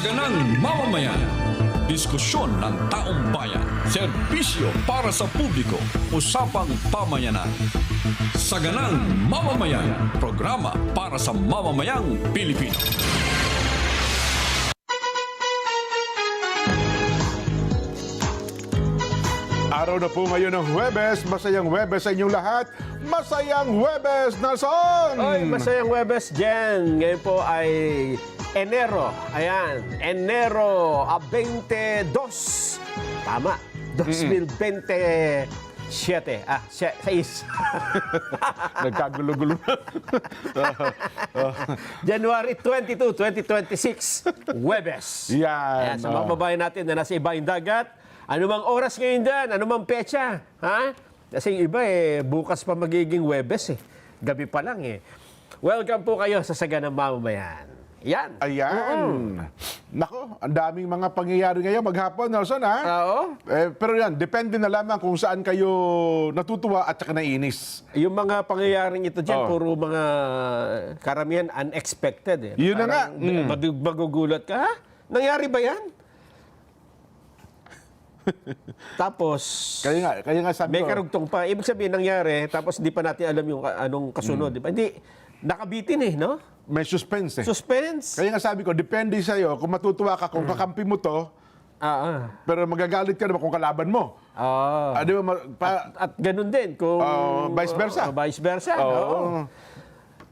Saganang mamamayan. Diskusyon ng taong bayan. Serbisyo para sa publiko. Usapang pamayanan. Saganang mamamayan. Programa para sa mamamayang Pilipino. Araw na po ngayon ng Huwebes. Masayang Huwebes sa inyong lahat. Masayang Huwebes, Nelson! Oy, masayang Huwebes, Jen. Ngayon po ay Enero. Ayan, Enero 22. Tama, 2027. 6. Nagkagulo-gulo na. January 22, 2026. Huwebes. Yan. Ayan, sa mga babayan natin na nasa ibang dagat, anumang oras ngayon dyan, anumang petsa. Ha? Kasi yung iba bukas pa magiging Huwebes Gabi pa lang Welcome po kayo sa Saganang Mamamayan. Yan. Ayan. Nako, ang daming mga pangyayari ngayon maghapon, Nelson, ha? Oo. Pero yan, depende na lamang kung saan kayo natutuwa at saka naiinis. Yung mga pangyayaring ito dyan, Oh. puro mga karamihan unexpected. Yun na nga. Parang magugulat ka, ha? Nangyari ba yan? Tapos, Kaya nga sabi may ko, karugtong pa. Ibig sabihin, nangyari, tapos di pa natin alam yung anong kasunod. Di ba? Hindi, nakabitin no? may suspense. Suspense. Kaya nga sabi ko, depende sa'yo kung matutuwa ka kung kakampi mo to, pero magagalit ka naman kung kalaban mo. Di ba, At ganun din, kung vice versa. Vice versa. Oo. Oo.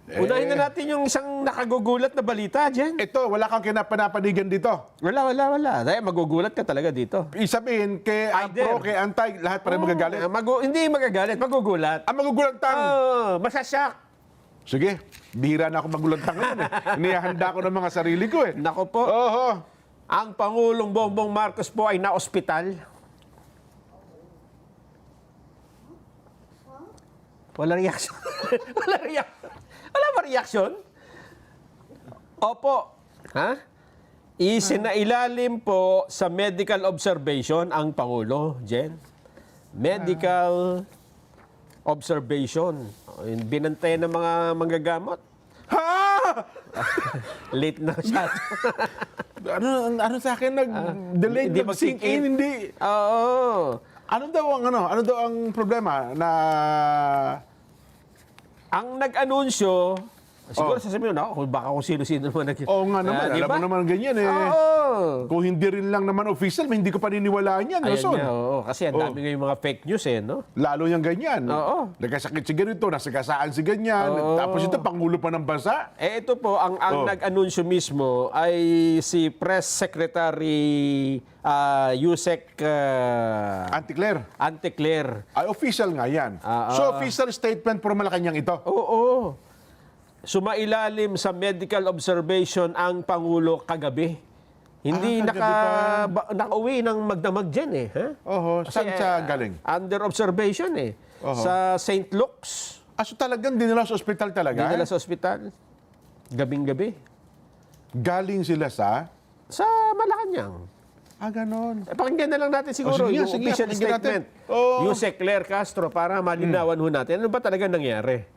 Unahin na natin yung isang nakagugulat na balita dyan. Ito, wala kang kinapanapanigan dito. Wala. Dahil magugulat ka talaga dito. Isabihin, kay Either. pro, kay anti, lahat pa rin magagalit. Hindi magagalit, magugulat. Ang magugulantang. Masasyak. Sige, bihira na ako magulantang ngayon Inihanda ko ng mga sarili ko Nako po, Oho. ang Pangulong Bongbong Marcos po ay na-ospital. Wala reaction. Wala ba reaction? Opo. Ha? Isinailalim po sa medical observation ang Pangulo, Jen. Medical observation. Binantayan ng mga manggagamot. Ha? Late na siya. ano sa akin nag-delay Hindi mag-sink mag-sink in. in, hindi. Oo. Ano daw ang problema na Ang nag-anunsyo, siguro sasabihin mo, baka kung sino-sino naman Oo nga naman, alam mo naman ganyan Oo. Kung hindi rin lang naman official, hindi ko paniniwalaan yan, Ayan Nelson. nga, oo. Kasi ang dami ngayong mga fake news no? Lalo yung ganyan. Oo. Nagkasakit si ganito, nasagasaan si ganyan. Oo. Tapos ito, Pangulo pa ng bansa. Ito po, ang nag-anunsyo mismo ay si Press Secretary Yusek Anti-Claire. Anteclair. Ay, official nga yan. So, official statement for Malacanang ito. Oo. Sumailalim sa medical observation ang Pangulo kagabi. Hindi kagabi nakauwi ng magdamag dyan Ha? Oho, saan siya galing? Under observation Sa St. Luke's. So talagang dinala sa ospital talaga? Dinala sa ospital. Gabing-gabi. Galing sila sa? Sa Malacanang. Ganon. Pakinggan na lang natin siguro sige, yung sige, official pakinggan statement. natin. Yusek Claire Castro para malinawan ho natin. Ano ba talaga nangyari?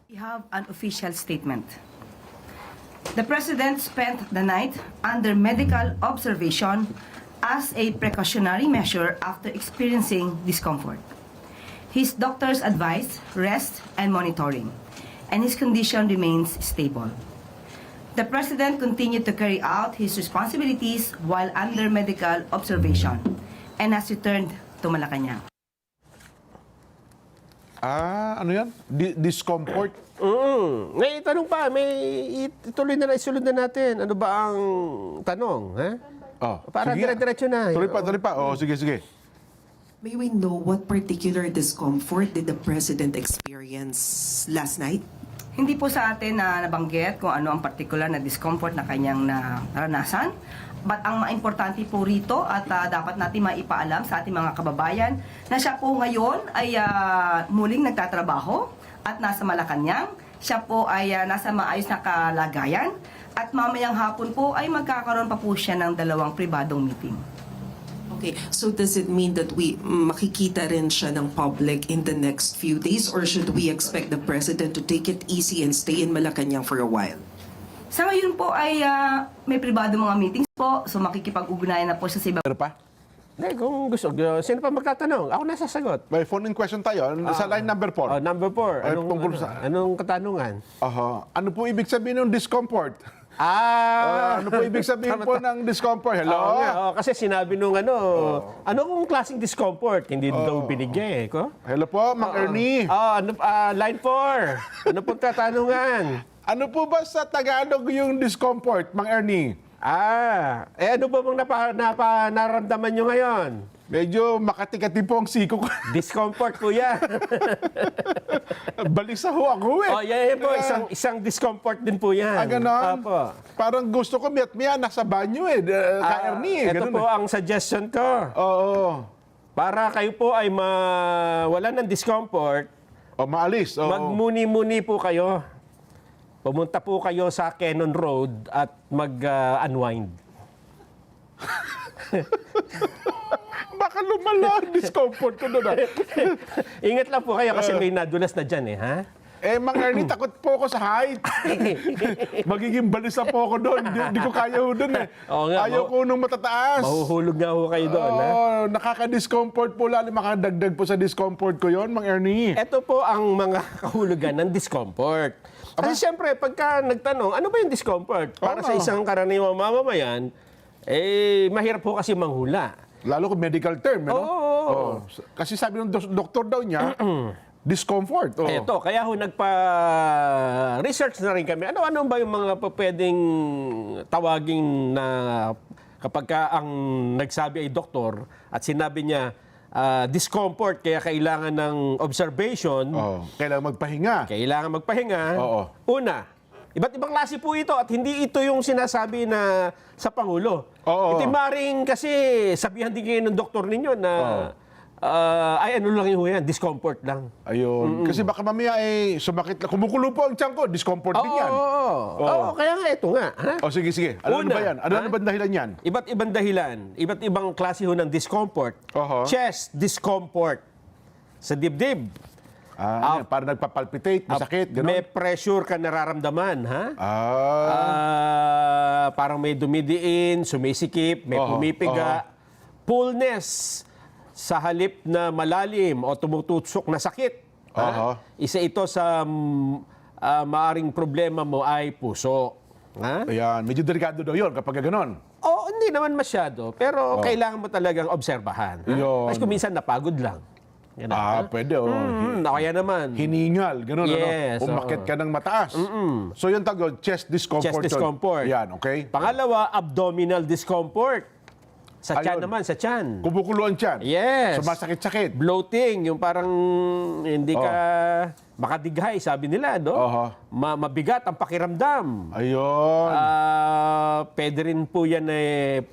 We have an official statement. The President spent the night under medical observation as a precautionary measure after experiencing discomfort. His doctors advise rest and monitoring, and his condition remains stable. The President continued to carry out his responsibilities while under medical observation and has returned to Malacanang. Ano yan? Discomfort? Ngayon, tanong pa, isunod na natin. Ano ba ang tanong? Para sige. dire-diretso na. Tuloy pa. Sige. May we know what particular discomfort did the President experience last night? Hindi po sa atin na nabanggit kung ano ang particular na discomfort na kanyang naranasan. But ang maimportante po rito at dapat natin maipaalam sa ating mga kababayan na siya po ngayon ay muling nagtatrabaho at nasa Malacanang. Siya po ay nasa maayos na kalagayan at mamayang hapon po ay magkakaroon pa po siya ng 2 pribadong meeting. Okay, so does it mean that makikita rin siya ng public in the next few days, or should we expect the President to take it easy and stay in Malacanang for a while? Sa ngayon po ay may pribado mga meetings po, so makikipag-ugnayan na po siya sa iba. Ano pa? Hindi, kung gusto, sino pa magtatanong? Ako na sasagot. May phone-in question tayo. Sa line number 4. Number 4, Ay, tungkol anong katanungan? Ano po ibig sabihin ng discomfort? Ano po ibig sabihin po ng discomfort? Hello? Oo nga, kasi sinabi nung ano kung klaseng discomfort? Hindi daw binigay ko. Hello po, Mang Ernie. Line 4. Ano pong katanungan? Ano po ba sa Tagalog yung discomfort, Mang Ernie? Ano ba bang naramdaman nyo ngayon? Medyo makatikati po ang siko ko. Discomfort po yan. Balisa ho ako eh. Yan po. Isang discomfort din po yan. Ganon. Opo. Parang gusto ko miyat-miya nasa banyo eh. Ka Ernie eh. Ito Ganun po ang suggestion ko. Oo. Para kayo po ay mawalan ng discomfort, Maalis. Oo. magmuni-muni po kayo. Pumunta po kayo sa Cannon Road at mag-unwind. Baka lumala ang discomfort ko doon. Ingat lang po kayo kasi may nadulas na dyan ha? Mang Ernie, takot po ako sa height. Magiging balisa po ako doon. Di ko kaya ho doon eh. Oo nga, Ayaw ko nung matataas. Mahuhulog nga ho kayo doon. Nakaka-discomfort po lalo. Makadagdag po sa discomfort ko yon, Mang Ernie. Ito po ang mga kahulugan ng discomfort. Kasi siyempre, pagka nagtanong, ano ba yung discomfort? Para sa isang karaniwang mamamayan, mahirap po kasi manghula. Lalo kung medical term, no? Oo. Kasi sabi ng doktor daw niya, discomfort. Ito, kaya ho nagpa-research na rin kami. Ano ba yung mga pwedeng tawaging na kapag ka ang nagsabi ay doktor at sinabi niya, discomfort, kaya kailangan ng observation. Kailangan magpahinga. Oo. Una, iba't ibang klase po ito at hindi ito yung sinasabi na sa Pangulo. Oo. Ito maring kasi sabihan din kayo ng doktor ninyo na ano lang yung yan, discomfort lang. Ayun. Kasi baka mamaya sumakit lang. Kumukulo po ang tiyan ko, discomfort din yan. Oo, kaya nga ito nga. Ha? Sige. Ano ba yan? Ano ba dahilan yan? Iba't ibang dahilan, iba't ibang klase ho ng discomfort. Chest discomfort sa dibdib. Para nagpapalpitate, masakit, gano'n? May pressure ka nararamdaman, ha? Parang may dumidiin, sumisikip, may pumipiga. Fullness sa halip na malalim o tumutusok na sakit. Isa ito sa maaring problema mo ay puso. Ha? Ayan, medyo delikado daw yun kapag gano'n. Hindi naman masyado. Pero kailangan mo talagang obserbahan. Yun. Kasi kung minsan napagod lang. Yan Pwede. Kaya naman. Hiningal, gano'n. Yes, Umakit ka ng mataas. So yung tagod, chest discomfort. Chest discomfort. Yan, okay? Pangalawa, abdominal discomfort. Sa tiyan Ayun. naman, sa tiyan. Kumukulo ang tiyan. Yes. Sumasakit-sakit. Bloating, yung parang hindi ka makadighay, sabi nila, no? Mabigat ang pakiramdam. Ayun. Pwede rin po yan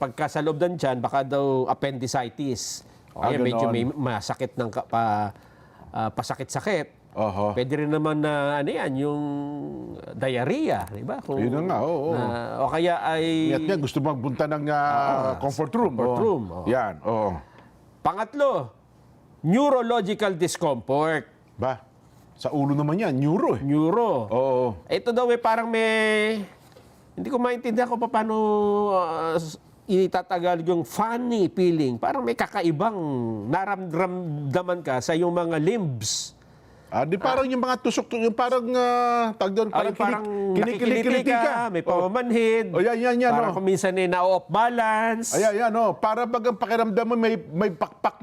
pagka sa loob ng tiyan, baka daw appendicitis. Medyo may masakit ng pasakit-sakit. Pwede rin naman na yung diarrhea, di ba? Yun na nga, oo. O kaya ay... Nga't gusto magbunta ng comfort room. Yan, oo. Pangatlo, neurological discomfort. Ba, sa ulo naman yan, neuro eh. Neuro. Oo. Ito daw parang may... Hindi ko maintindihan kung paano itatagal yung funny feeling. Parang may kakaibang naramdaman ka sa iyong mga limbs. Di parang yung mga tusok, yung parang, tag doon, parang kinikiliti ka, may pamamanhid. Yan. Parang kung minsan na-off balance. Ayan, para bagang pakiramdam mo may pakpak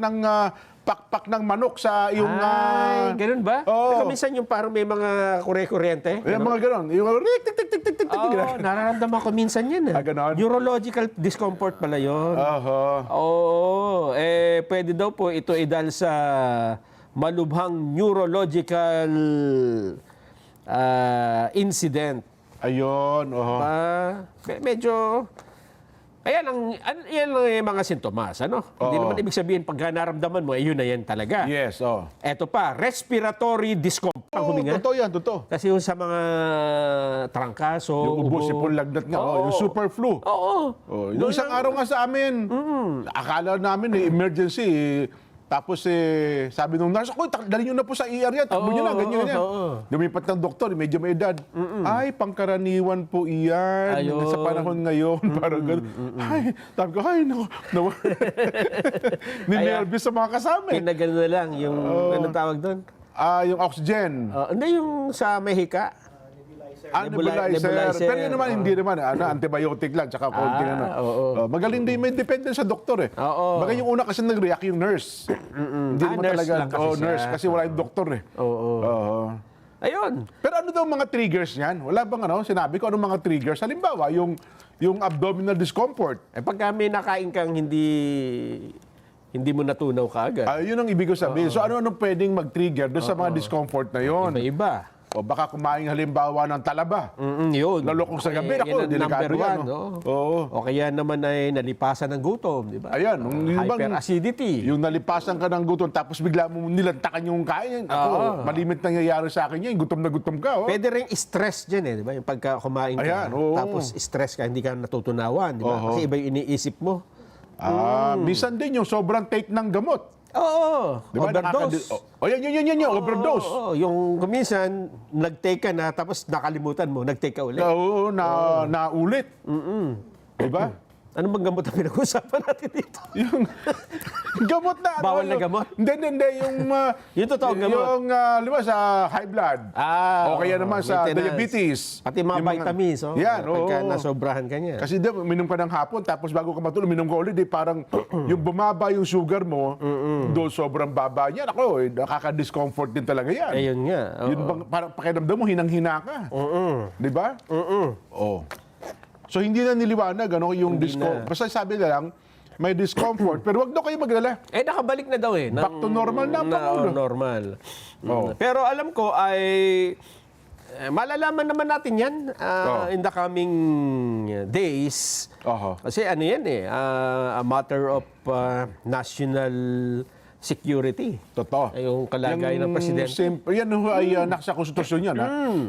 ng manok sa iyong... ganun ba? Oo. Kung minsan yung parang may mga kuryente. Yung mga ganun. Yung tik. Nararamdaman ko minsan yan. Ganon? Neurological discomfort pala yun. Pwede daw po ito dahil sa malubhang neurological incident. Ayun, Medyo... Yan ang mga sintomas, ano? Hindi naman ibig sabihin pagka naramdaman mo, yun na yan talaga. Yes, Eto pa, respiratory discomfort. Huminga. Totoo yan, totoo. Kasi yung sa mga trangkaso, Yung ubo, sipon, lagnat nga. Yung super flu. Oo. Yung isang araw nga sa amin, akala namin emergency, Tapos sabi nung nurse, "Ako, dali nyo na po sa ER yan, takbo nyo na, ganyan. Lumipat ng doktor, medyo may edad. Ay, pangkaraniwan po iyan. Ayun. Sa panahon ngayon, parang gano'n. Ay, sabi ko, ay, naku. Ninervous sa mga kasama. Pinagano na lang yung, anong tawag doon? Yung oxygen. Hindi yung sa Mehika. Nebulizer. Pero yun naman, hindi naman. Antibiotic lang, tsaka konti magaling din, may depende sa doktor eh. Baga yung una kasi nag-react yung nurse. Hindi naman nurse talaga. lang kasi siya. Nurse, kasi wala yung doktor eh. Ayun. Pero ano daw mga triggers niyan? Wala bang sinabi ko anong mga triggers? Halimbawa, yung abdominal discomfort. Pagka may nakain kang hindi mo natunaw kaagad. Yun ang ibig ko sabihin. So ano pwedeng mag-trigger doon sa mga discomfort na yun? Iba-iba. O baka kumain halimbawa ng talaba. Yun. Lalo kung sa gabi, Yan ang delikado number yan. one, no? Oo. O kaya naman ay nalipasan ng gutom, di ba? Ayan. Yung bang- Hyperacidity. Yung nalipasan ka ng gutom, tapos bigla mo nilantakan yung kain. Ako, malimit nangyayari sa akin yan. Gutom na gutom ka. Pwede rin stress dyan eh, di ba? Yung pagka kumain ka, Ayan, oo. tapos stress ka, hindi ka natutunawan, di ba? Kasi iba yung iniisip mo. Minsan din yung sobrang take ng gamot. Oo, Di ba? overdose. Yan, overdose. Oo, yung kuminsan, nag-take ka na, tapos nakalimutan mo, nag-take ka ulit. Oo, naulit. Di ba? Ano bang gamot ang pinag-usapan natin dito? Yung gamot na. Bawal na gamot? Hindi. Yung totoong gamot? Yung, lima sa high blood. O kaya naman sa maintenance. diabetes. Pati mga Yung vitamins, Yan, pagka oo. nasobrahan ka niya. Kasi minum ka ng hapon, tapos bago ka matulog, minum ka ulit, parang yung bumaba yung sugar mo, doon sobrang baba niya. Ako, nakaka-discomfort din talaga yan. Ayun nga. oo. Yun bang, parang pakiramdam mo, hinang-hina ka. Di ba? Oo. So, hindi na niliwanag, yung discomfort. Basta sabi na lang, may discomfort, pero wag daw kayo maglala. Nakabalik na daw eh. Back to normal na ang Pangulo. Normal. Oo. Pero alam ko ay malalaman naman natin yan in the coming days. Kasi ano yan eh, a matter of national security. Totoo. Ay, yung kalagayan ng presidente. Yan ay nasa konstitusyon yan.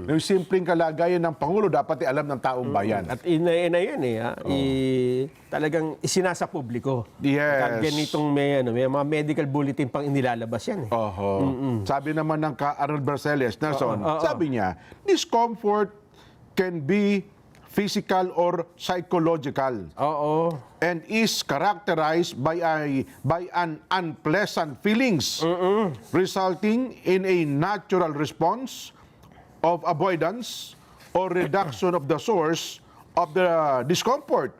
Yung simpleng kalagayan ng Pangulo, dapat alam ng taong bayan. At ina yan eh. Talagang isinasa publiko. Yes. Ganitong may mga medical bulletin pang inilalabas yan eh. Sabi naman ng Arnold Barceles, Nelson, sabi niya, discomfort can be physical or psychological. And is characterized by an unpleasant feelings resulting in a natural response of avoidance or reduction of the source of the discomfort.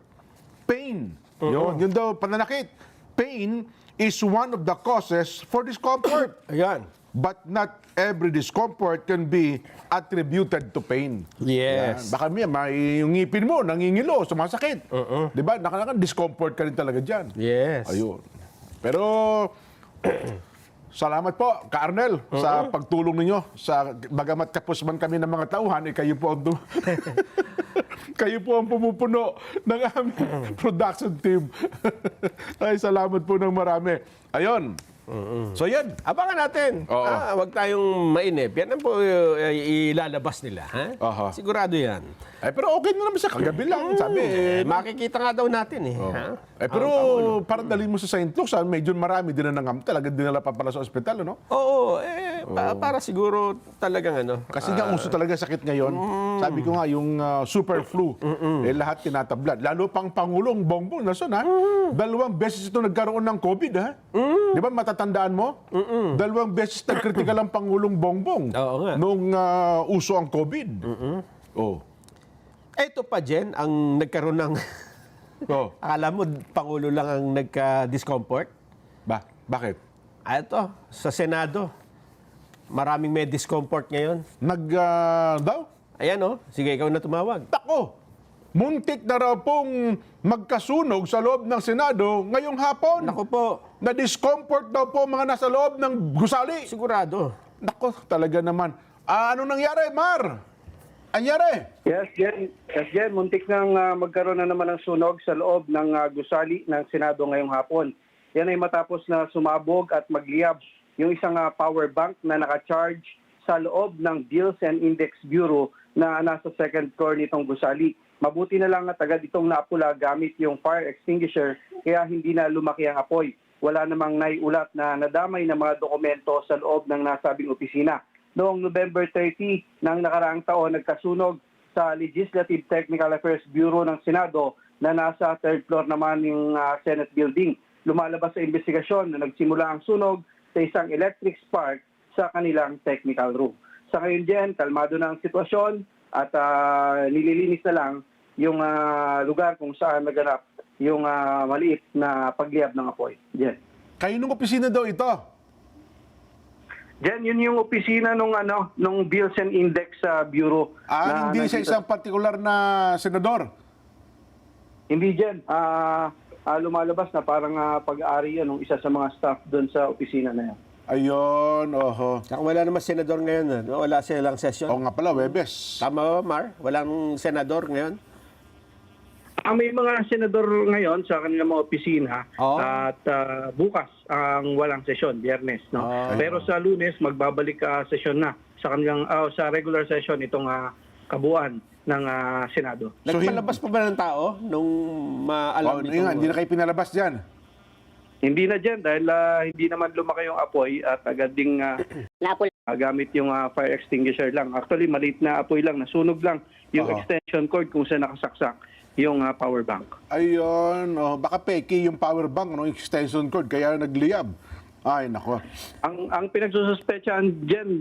Pain. Yun daw, pananakit. Pain is one of the causes for discomfort. Ayan. But not every discomfort can be attributed to pain. Yes. Yan. Baka may yung ngipin mo, nangingilo, sumasakit. Di ba? Discomfort ka rin talaga dyan. Yes. Ayun. Pero, salamat po, Ka-Arnel, sa pagtulong ninyo. Bagamat kapos man kami ng mga tauhan, kayo po ang kayo po ang pumupuno ng aming production team. Ay, salamat po ng marami. Ayun. So yan. Abangan natin. Huwag tayong mainip. Yan ang po ilalabas nila. Ha? Sigurado yan. Pero okay na naman sa kagabi lang. Sabi, makikita nga daw natin eh. Ha? pero para dalhin mo sa St. Luke's, medyo marami din na talaga dinala pa pala sa ospital, no? Oo. Para siguro talagang Kasi nga uso talaga sakit ngayon. Sabi ko nga, yung super flu, lahat tinatablad. Lalo pang Pangulong Bongbong, Nelson, ha? 2 beses ito nagkaroon ng COVID, ha? Di ba matatandaan mo? 2 beses nag-critical ang Pangulong Bongbong nung uso ang COVID. Ito pa, Jen, ang nagkaroon ng... Akala mo, Pangulo lang ang nagka-discomfort? Bakit? Ito, sa Senado. Maraming may discomfort ngayon. Daw? Ayan sige, ikaw na tumawag. Tako! Muntik na raw pong magkasunog sa loob ng Senado ngayong hapon. Naku po. Na-discomfort daw po mga nasa loob ng gusali. Sigurado. Nako, talaga naman. Ano nangyari, Mar? Anyari? Yes, Jen. Muntik nang magkaroon na naman ng sunog sa loob ng gusali ng Senado ngayong hapon. Yan ay matapos na sumabog at magliyab yung isang power bank na naka-charge sa loob ng Bills and Index Bureau na nasa second floor nitong gusali. Mabuti na lang at agad itong naapula gamit yung fire extinguisher kaya hindi na lumaki ang apoy. wala namang naiulat na nadamay na mga dokumento sa loob ng nasabing opisina. Noong November 30 ng nakaraang taon, nagkasunog sa Legislative Technical Affairs Bureau ng Senado na nasa third floor naman yung Senate building. Lumalabas sa investigasyon na nagsimula ang sunog sa isang electric spark sa kanilang technical room. Sa ngayon, Jen, kalmado na ang sitwasyon at nililinis na lang yung lugar kung saan naganap yung maliit na pagliyab ng apoy. Jen. Kaninong opisina daw ito? Jen, yun yung opisina nung Bills and Index Bureau. Hindi sa isang partikular na senador? Hindi, Jen. Lumalabas na parang pag-aari yan ng isa sa mga staff doon sa opisina na yan. Ayun, oho. Saka wala naman senador ngayon. Wala silang session. Oo nga pala, Webes. Tama ba, Mar? Walang senador ngayon? May mga senador ngayon sa kanilang mga opisina at bukas ang walang sesyon, Biyernes. No? Pero sa Lunes, magbabalik sesyon na sa kanilang sa regular session itong kabuuan ng Senado. Nagpalabas pa ba ng tao nung maalam nito? Hindi na kayo pinalabas dyan. Hindi na dyan dahil hindi naman lumaki yung apoy at agad ding gamit yung fire extinguisher lang. Actually, maliit na apoy lang, nasunog lang yung extension cord kung saan nakasaksak yung power bank. Ayun, baka peki yung power bank, extension cord, kaya nagliyab. Ay, nako. Ang pinagsususpetsahan dyan,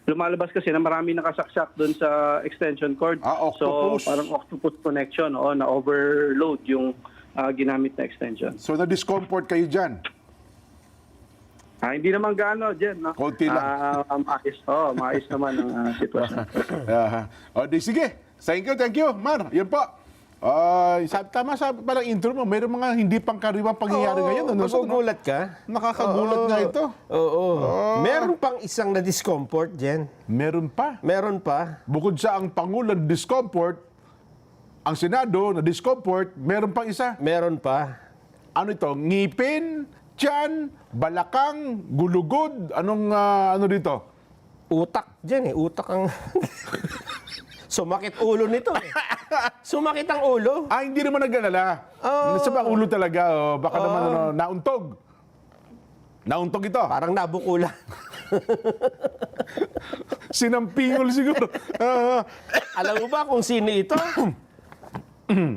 lumalabas kasi na marami nakasaksak doon sa extension cord. Octopus. So, parang octopus connection, na overload yung ginamit na extension. So, na-discomfort kayo dyan? Hindi naman gaano dyan. No? Konti lang. Maayos naman ang sitwasyon. Sige. Thank you, Mar. Yan po. Tama sabi palang intro mo, mayroong mga hindi pangkaraniwang pangyayari ngayon. Magugulat ka? Nakakagulat nga ito. Oo. Meron pang isang na-discomfort, Jen. Meron pa. Meron pa. Bukod sa ang Pangulo na discomfort, ang Senado na discomfort, meron pang isa. Meron pa. Ano ito? Ngipin, tiyan, balakang, gulugod. Ano dito? Utak, Jen utak ang... Sumakit ulo nito Sumakit ang ulo. Hindi naman nag-alala. Nasa ba ulo talaga? Baka naman nauntog. Nauntog ito. Parang nabukulan. Sinampingol siguro. Alam mo ba kung sino ito?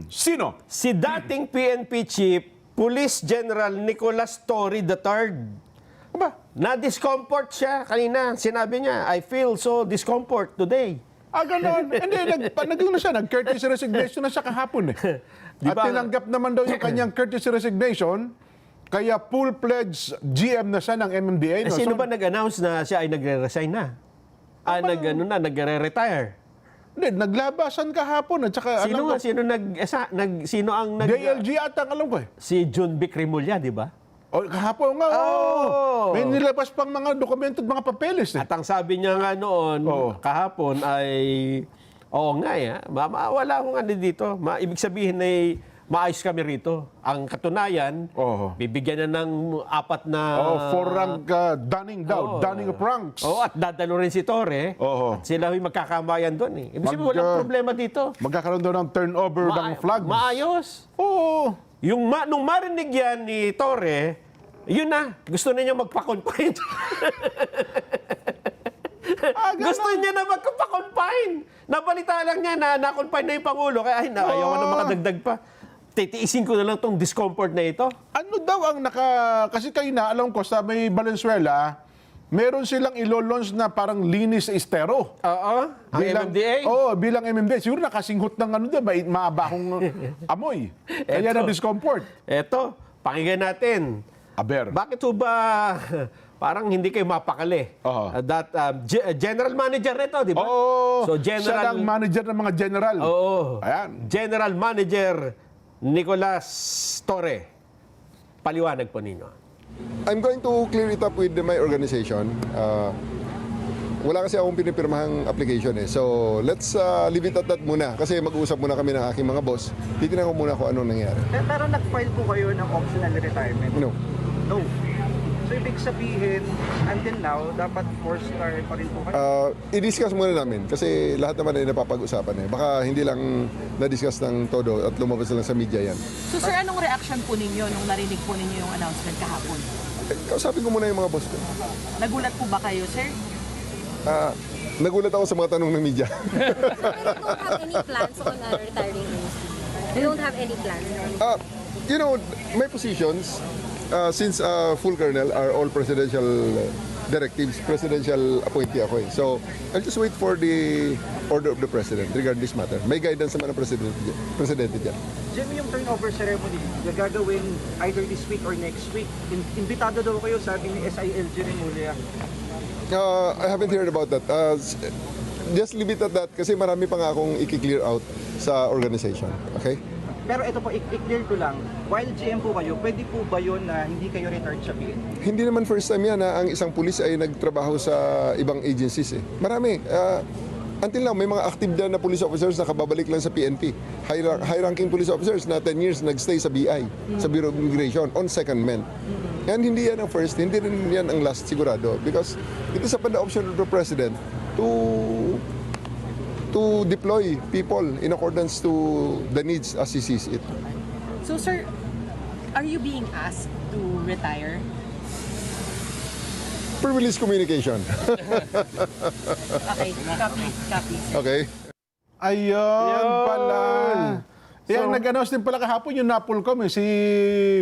Sino? Si dating PNP Chief, Police General Nicolas Torre III. Aba? Na-discomfort siya kanina. Sinabi niya, I feel so discomfort today. Ganon. Hindi, nag-courtesy resignation na siya kahapon At tinanggap naman daw yung kanyang courtesy resignation, kaya full-fledged GM na siya ng MMDA. Sino ba nag-announce na siya ay nagre-resign na? Nagre-retire? Hindi, naglabasan kahapon. At saka, Sino ang DLG ata ang alam ko Si John Vic Rimulya, di ba? Kahapon nga, may nilabas pang mga dokumento at mga papeles At ang sabi niya nga noon, kahapon ay, wala akong dito. Ibig sabihin ay, maayos kami rito. Ang katunayan, bibigyan na ng 4 na... for-rank Dunning daw, Dunning of ranks. At dadalo rin si Torre. At sila ay magkakamayan doon Ibig sabihin, walang problema dito. Magkakaroon daw ng turnover ng flags. Maayos. Oo. Nung marinig yan ni Torre, yun na, gusto na niya magpa-confine. Gusto niya na magpa-confine. Nabalita lang niya na na-confine na yung Pangulo, kaya ayaw ko na makadagdag pa. Titiisin ko na lang tong discomfort na ito. Ano daw ang kasi kayo na, alam ko, sa may Valenzuela, meron silang ilo-launch na parang linis sa estero. Ang MMDA? Bilang MMDA. Siguro nakasinghot ng maabahong amoy. Kaya na discomfort. Eto, pakinggan natin. Aber. Bakit ho ba parang hindi kayo mapakali? General manager nito, di ba? Siya ang manager ng mga general. Ayan. General Manager Nicolas Torre. Paliwanag po ninyo. I'm going to clear it up with my organization. Wala kasi akong pinipirmahang application So, let's leave it at that muna. Kasi mag-uusap muna kami ng aking mga boss. Titignan ko muna kung anong nangyari. Pero nag-file po kayo ng optional retirement? No. No. So, ibig ibig sabihin, until now, dapat 4-star pa rin po kayo? I-discuss muna namin kasi lahat naman ay napapag-usapan eh. Baka hindi lang na-discuss ng todo at lumabas lang sa media yan. So sir, anong reaction po ninyo nung narinig po ninyo yung announcement kahapon? Kausapin ko muna yung mga boss ko. Nagulat po ba kayo, sir? Nagulat ako sa mga tanong ng media. They don't have any plans on retiring. They don't have any plans. You know, my positions, since full colonel, are all presidential directives, presidential appointee ako eh. So, I'll just wait for the order of the president regarding this matter. May guidance naman ng presidente dyan. Jim, yung turnover ceremony, gagawin either this week or next week. Imbitado daw kayo, sabi ni SILG Remulla. I haven't heard about that. Just leave it at that kasi marami pa nga akong i-clear out sa organization. Okay? Pero ito po, i-clear ko lang, while GM po kayo, pwede po ba yun na hindi kayo retired sa PNP? Hindi naman first time yan na ang isang pulis ay nagtrabaho sa ibang agencies eh. Marami. Until now, may mga active dyan na police officers na kababalik lang sa PNP. High-ranking police officers na 10 years nagstay sa BI, sa Bureau of Immigration, on secondment. And hindi yan ang first, hindi rin yan ang last sigurado. Because it is upon the option of the President to deploy people in accordance to the needs as he sees it. So sir, are you being asked to retire? Privileged communication. Okay, copy. Okay? Ayun pala. Yan, nag-announce din pala kahapon yung Napolcom, si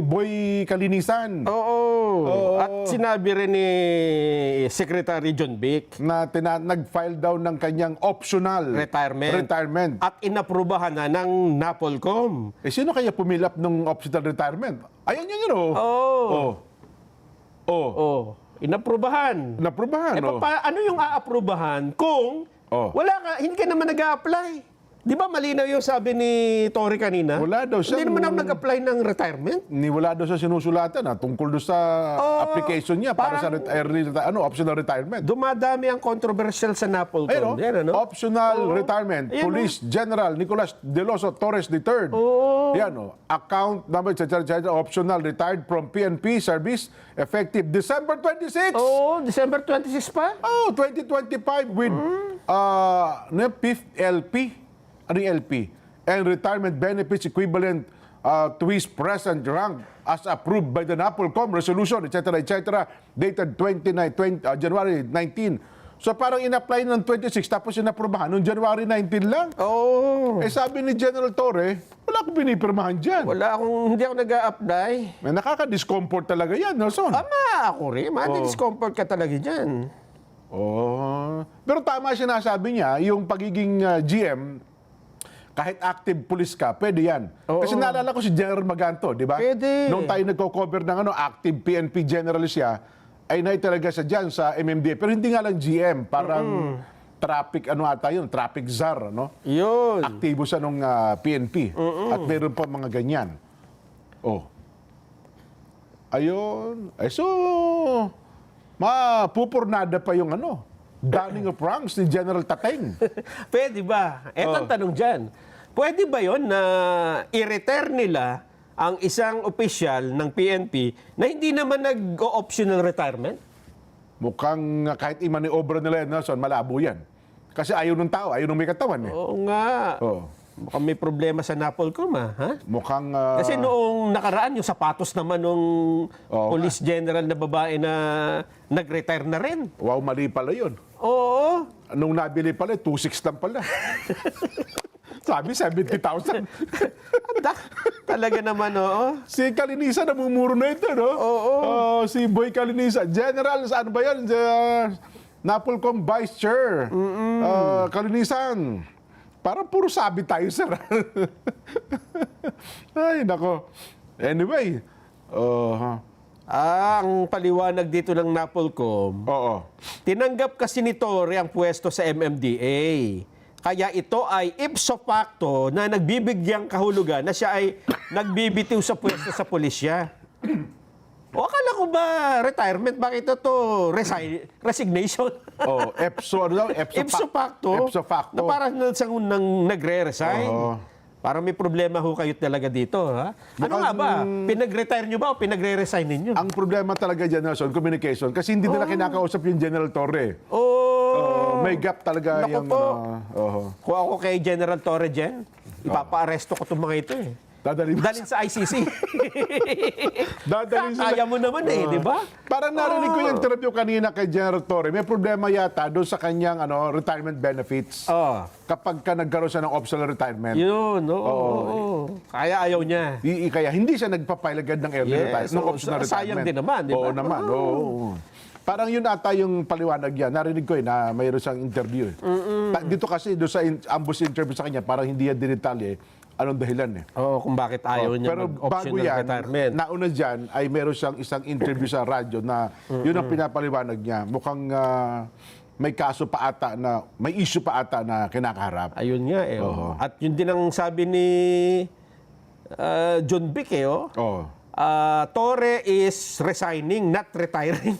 Boy Kalinisan. Oo. At sinabi rin ni Secretary John Vic Na nag-file daw ng kanyang optional retirement. at inaprubahan na ng Napolcom. Sino kaya pumilap ng optional retirement? Ayan yun, Inaprubahan. Naprubahan, Ano yung aaprubahan kung wala ka, hindi ka naman nag-a-apply? Di ba malinaw yung sabi ni Tory kanina? Wala daw siya. Hindi naman ako nag-apply ng retirement. Wala daw sa sinusulatan tungkol doon sa application niya para sa optional retirement. Dumadami ang controversial sa Napolcom. Ayun, optional retirement. Ayan, Police General Nicolas De Loso Torres III. Yan, account number, optional retired from PNP service effective December 26. December 26 pa? 2025 with 5th LP. Ano yung LP? And retirement benefits equivalent to his present rank as approved by the Napolcom resolution, etc., dated January 19. So parang in-apply ng 26 tapos inaprubahan noong January 19 lang. Sabi ni General Torre, wala akong pinipirmahan dyan. Hindi ako nag-a-apply. May nakaka-discomfort talaga yan, Nelson. Ako rin. Discomfort ka talaga dyan. Pero tama siya nasabi niya, yung pagiging GM, kahit active police ka, pwede yan. Kasi naalala ko si General Maganto, di ba? Pwede. Nung tayo nagko-cover ng active PNP general siya, ay naitalaga siya dyan sa MMDA. Pero hindi nga lang GM, parang traffic, traffic czar, Yun. Aktibo siya nung PNP. At meron pa mga ganyan. Ayun. So, mapupurnada pa yung Dunning of ranks ni General Tateng. Pwede ba? Eto ang tanong dyan. Pwede ba yon na i-retire nila ang isang opisyal ng PNP na hindi naman nag-optional retirement? Mukhang kahit i-manobra nila yan, Nelson, malabo yan. Kasi ayaw ng tao, ayaw ng may katawan eh. Oo nga. Mukhang may problema sa Napolcom, ha? Mukhang... Kasi noong nakaraan, yung sapatos naman nung police general na babae na nag-retire na rin. Wow, mali pala yun. Oo. Nung nabili pala, 2.6 lang pala. Sabi, 70,000. Talaga naman, Si Kalinisan, namumuro na ito, si Boy Kalinisan. General, saan ba yan? Napolcom Vice Chair. Kalinisan. Parang puro sabi tayo, sir. Ay, nako. Anyway. Ang paliwanag dito ng Napolcom, tinanggap kasi ni Torre ang pwesto sa MMDA. Kaya ito ay ipso facto na nagbibigyang kahulugan na siya ay nagbibitiw sa pwesto sa pulisya. Akala ko ba retirement? Bakit ito resignation? Ipso facto. Na parang nang nagre-resign. Parang may problema ho kayo talaga dito, ha? Ano nga ba? Pinag-retire nyo ba o pinagre-resign ninyo? Ang problema talaga dyan, Nelson, communication. Kasi hindi nila kinakausap yung General Torre. May gap talaga Naku yung... po. Kung ako kay General Torre Gen, ipapa-aresto ko itong mga ito eh. Dadalhin sa ICC. Dadalhin Kaya mo naman di ba? Parang narinig ko yung interview kanina kay General Torre. May problema yata doon sa kanyang retirement benefits. Kapag ka nagkaroon siya ng optional retirement. Yun, Kaya ayaw niya. Kaya hindi siya nagpa-file agad ng early retirement, ng optional retirement. Sayang din naman, di ba? Oo naman, Parang yun ata yung paliwanag yan. Narinig ko na mayroon siyang interview. Dito kasi, doon sa ambush interview sa kanya, parang hindi yan dinitalye. Anong dahilan kung bakit ayaw niya pero mag-optional bago yan, retirement. nauna dyan ay meron siyang isang interview sa radyo na yun ang pinapaliwanag niya. Mukhang may kaso pa ata na, may issue pa ata na kinakaharap. Ayun nga At yun din ang sabi ni John Vic Torre is resigning, not retiring.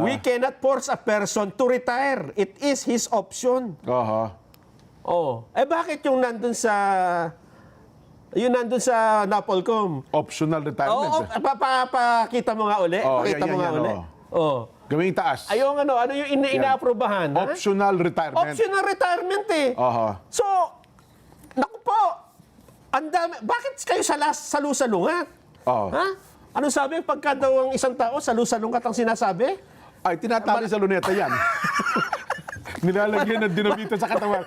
We cannot force a person to retire. It is his option. Bakit yung nandun sa Napolcom? Optional retirement. Pakita mo nga uli. Pakita mo nga uli. Gawing taas. Ayun ano yung inaaprobahan? Optional retirement. Optional retirement So, naku po, ang dami. Bakit kayo salusalungat? Ha? Ano sabi pagka daw ang isang tao salusalungat ang sinasabi? Ay, tinatali sa luneta yan. Nilalagyan ng dinamita sa katawan.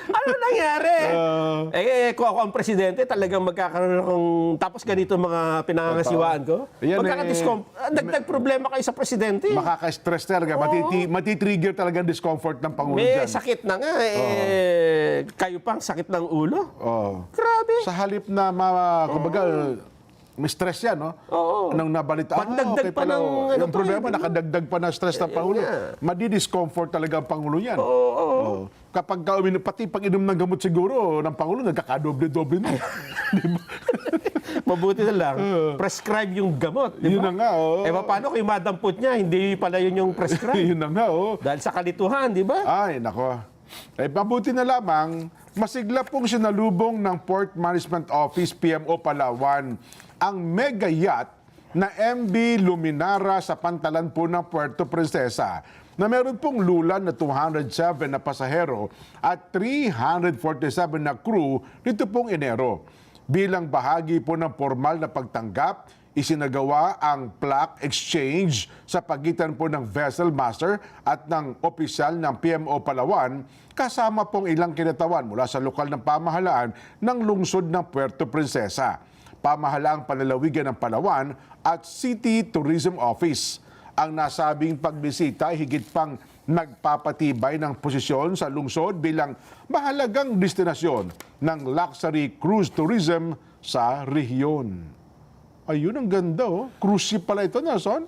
Ano nangyari? Kung ako ang presidente, talagang magkakaroon akong... Tapos ganito mga pinangangasiwaan ko. Dagdag problema kayo sa presidente. Makaka-stress talaga. Matitrigger talaga ang discomfort ng Pangulo May dyan. sakit na nga. Kayo pang sakit ng ulo. Grabe. Sa halip na, kumbaga, may stress yan, Nang nabalita, Pandagdag pa ng... yung problema, nakadagdag pa ng stress ng Pangulo. Madi-discomfort talaga ang Pangulo yan. Kapag pati pag-inom ng gamot siguro ng Pangulo, nagkakadoble-doble na. Mabuti na lang, prescribe yung gamot. Diba? Yun na nga, paano kung yung madampot niya, hindi pala yun yung prescribe? Yun na nga, Dahil sa kalituhan, di ba? Ay, nako. Mabuti na lamang, masigla pong sinalubong ng Port Management Office, PMO Palawan, ang mega yacht na MV Luminara sa pantalan po ng Puerto Princesa na meron pong lulan na 207 na pasahero at 347 na crew nito pong Enero. Bilang bahagi po ng formal na pagtanggap, isinagawa ang plaque exchange sa pagitan po ng vessel master at ng opisyal ng PMO Palawan kasama pong ilang kinatawan mula sa lokal ng pamahalaan ng lungsod ng Puerto Princesa, pamahalaang panlalawigan ng Palawan at City Tourism Office. Ang nasabing pagbisita ay higit pang nagpapatibay ng posisyon sa lungsod bilang mahalagang destinasyon ng luxury cruise tourism sa rehiyon. Ayun, ang ganda Cruise ship pala ito, Nelson.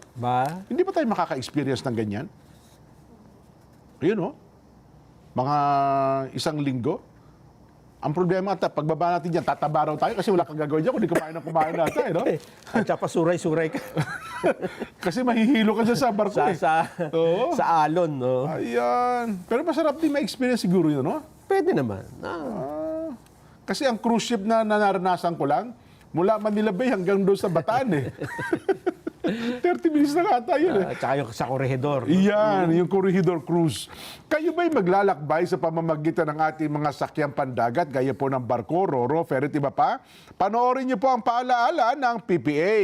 Hindi ba tayo makaka-experience ng ganyan? Ayun mga isang linggo. Ang problema pagbaba natin dyan, tataba raw tayo kasi wala kang gagawin dyan kundi kumain natin, At saka suray-suray ka. Kasi mahihilo ka dyan sa barko sa alon, Ayan. Pero masarap din ma-experience siguro yun, Pwede naman. Kasi ang cruise ship na naranasan ko lang, mula Manila Bay hanggang doon sa Bataan 30 minutes na ata yun At saka yung sa Corregidor. Iyan, yung Corregidor Cruise. Kayo ba'y maglalakbay sa pamamagitan ng ating mga sakyang pandagat gaya po ng barko, roro, ferry, iba pa? Panoorin niyo po ang paalaala ng PPA.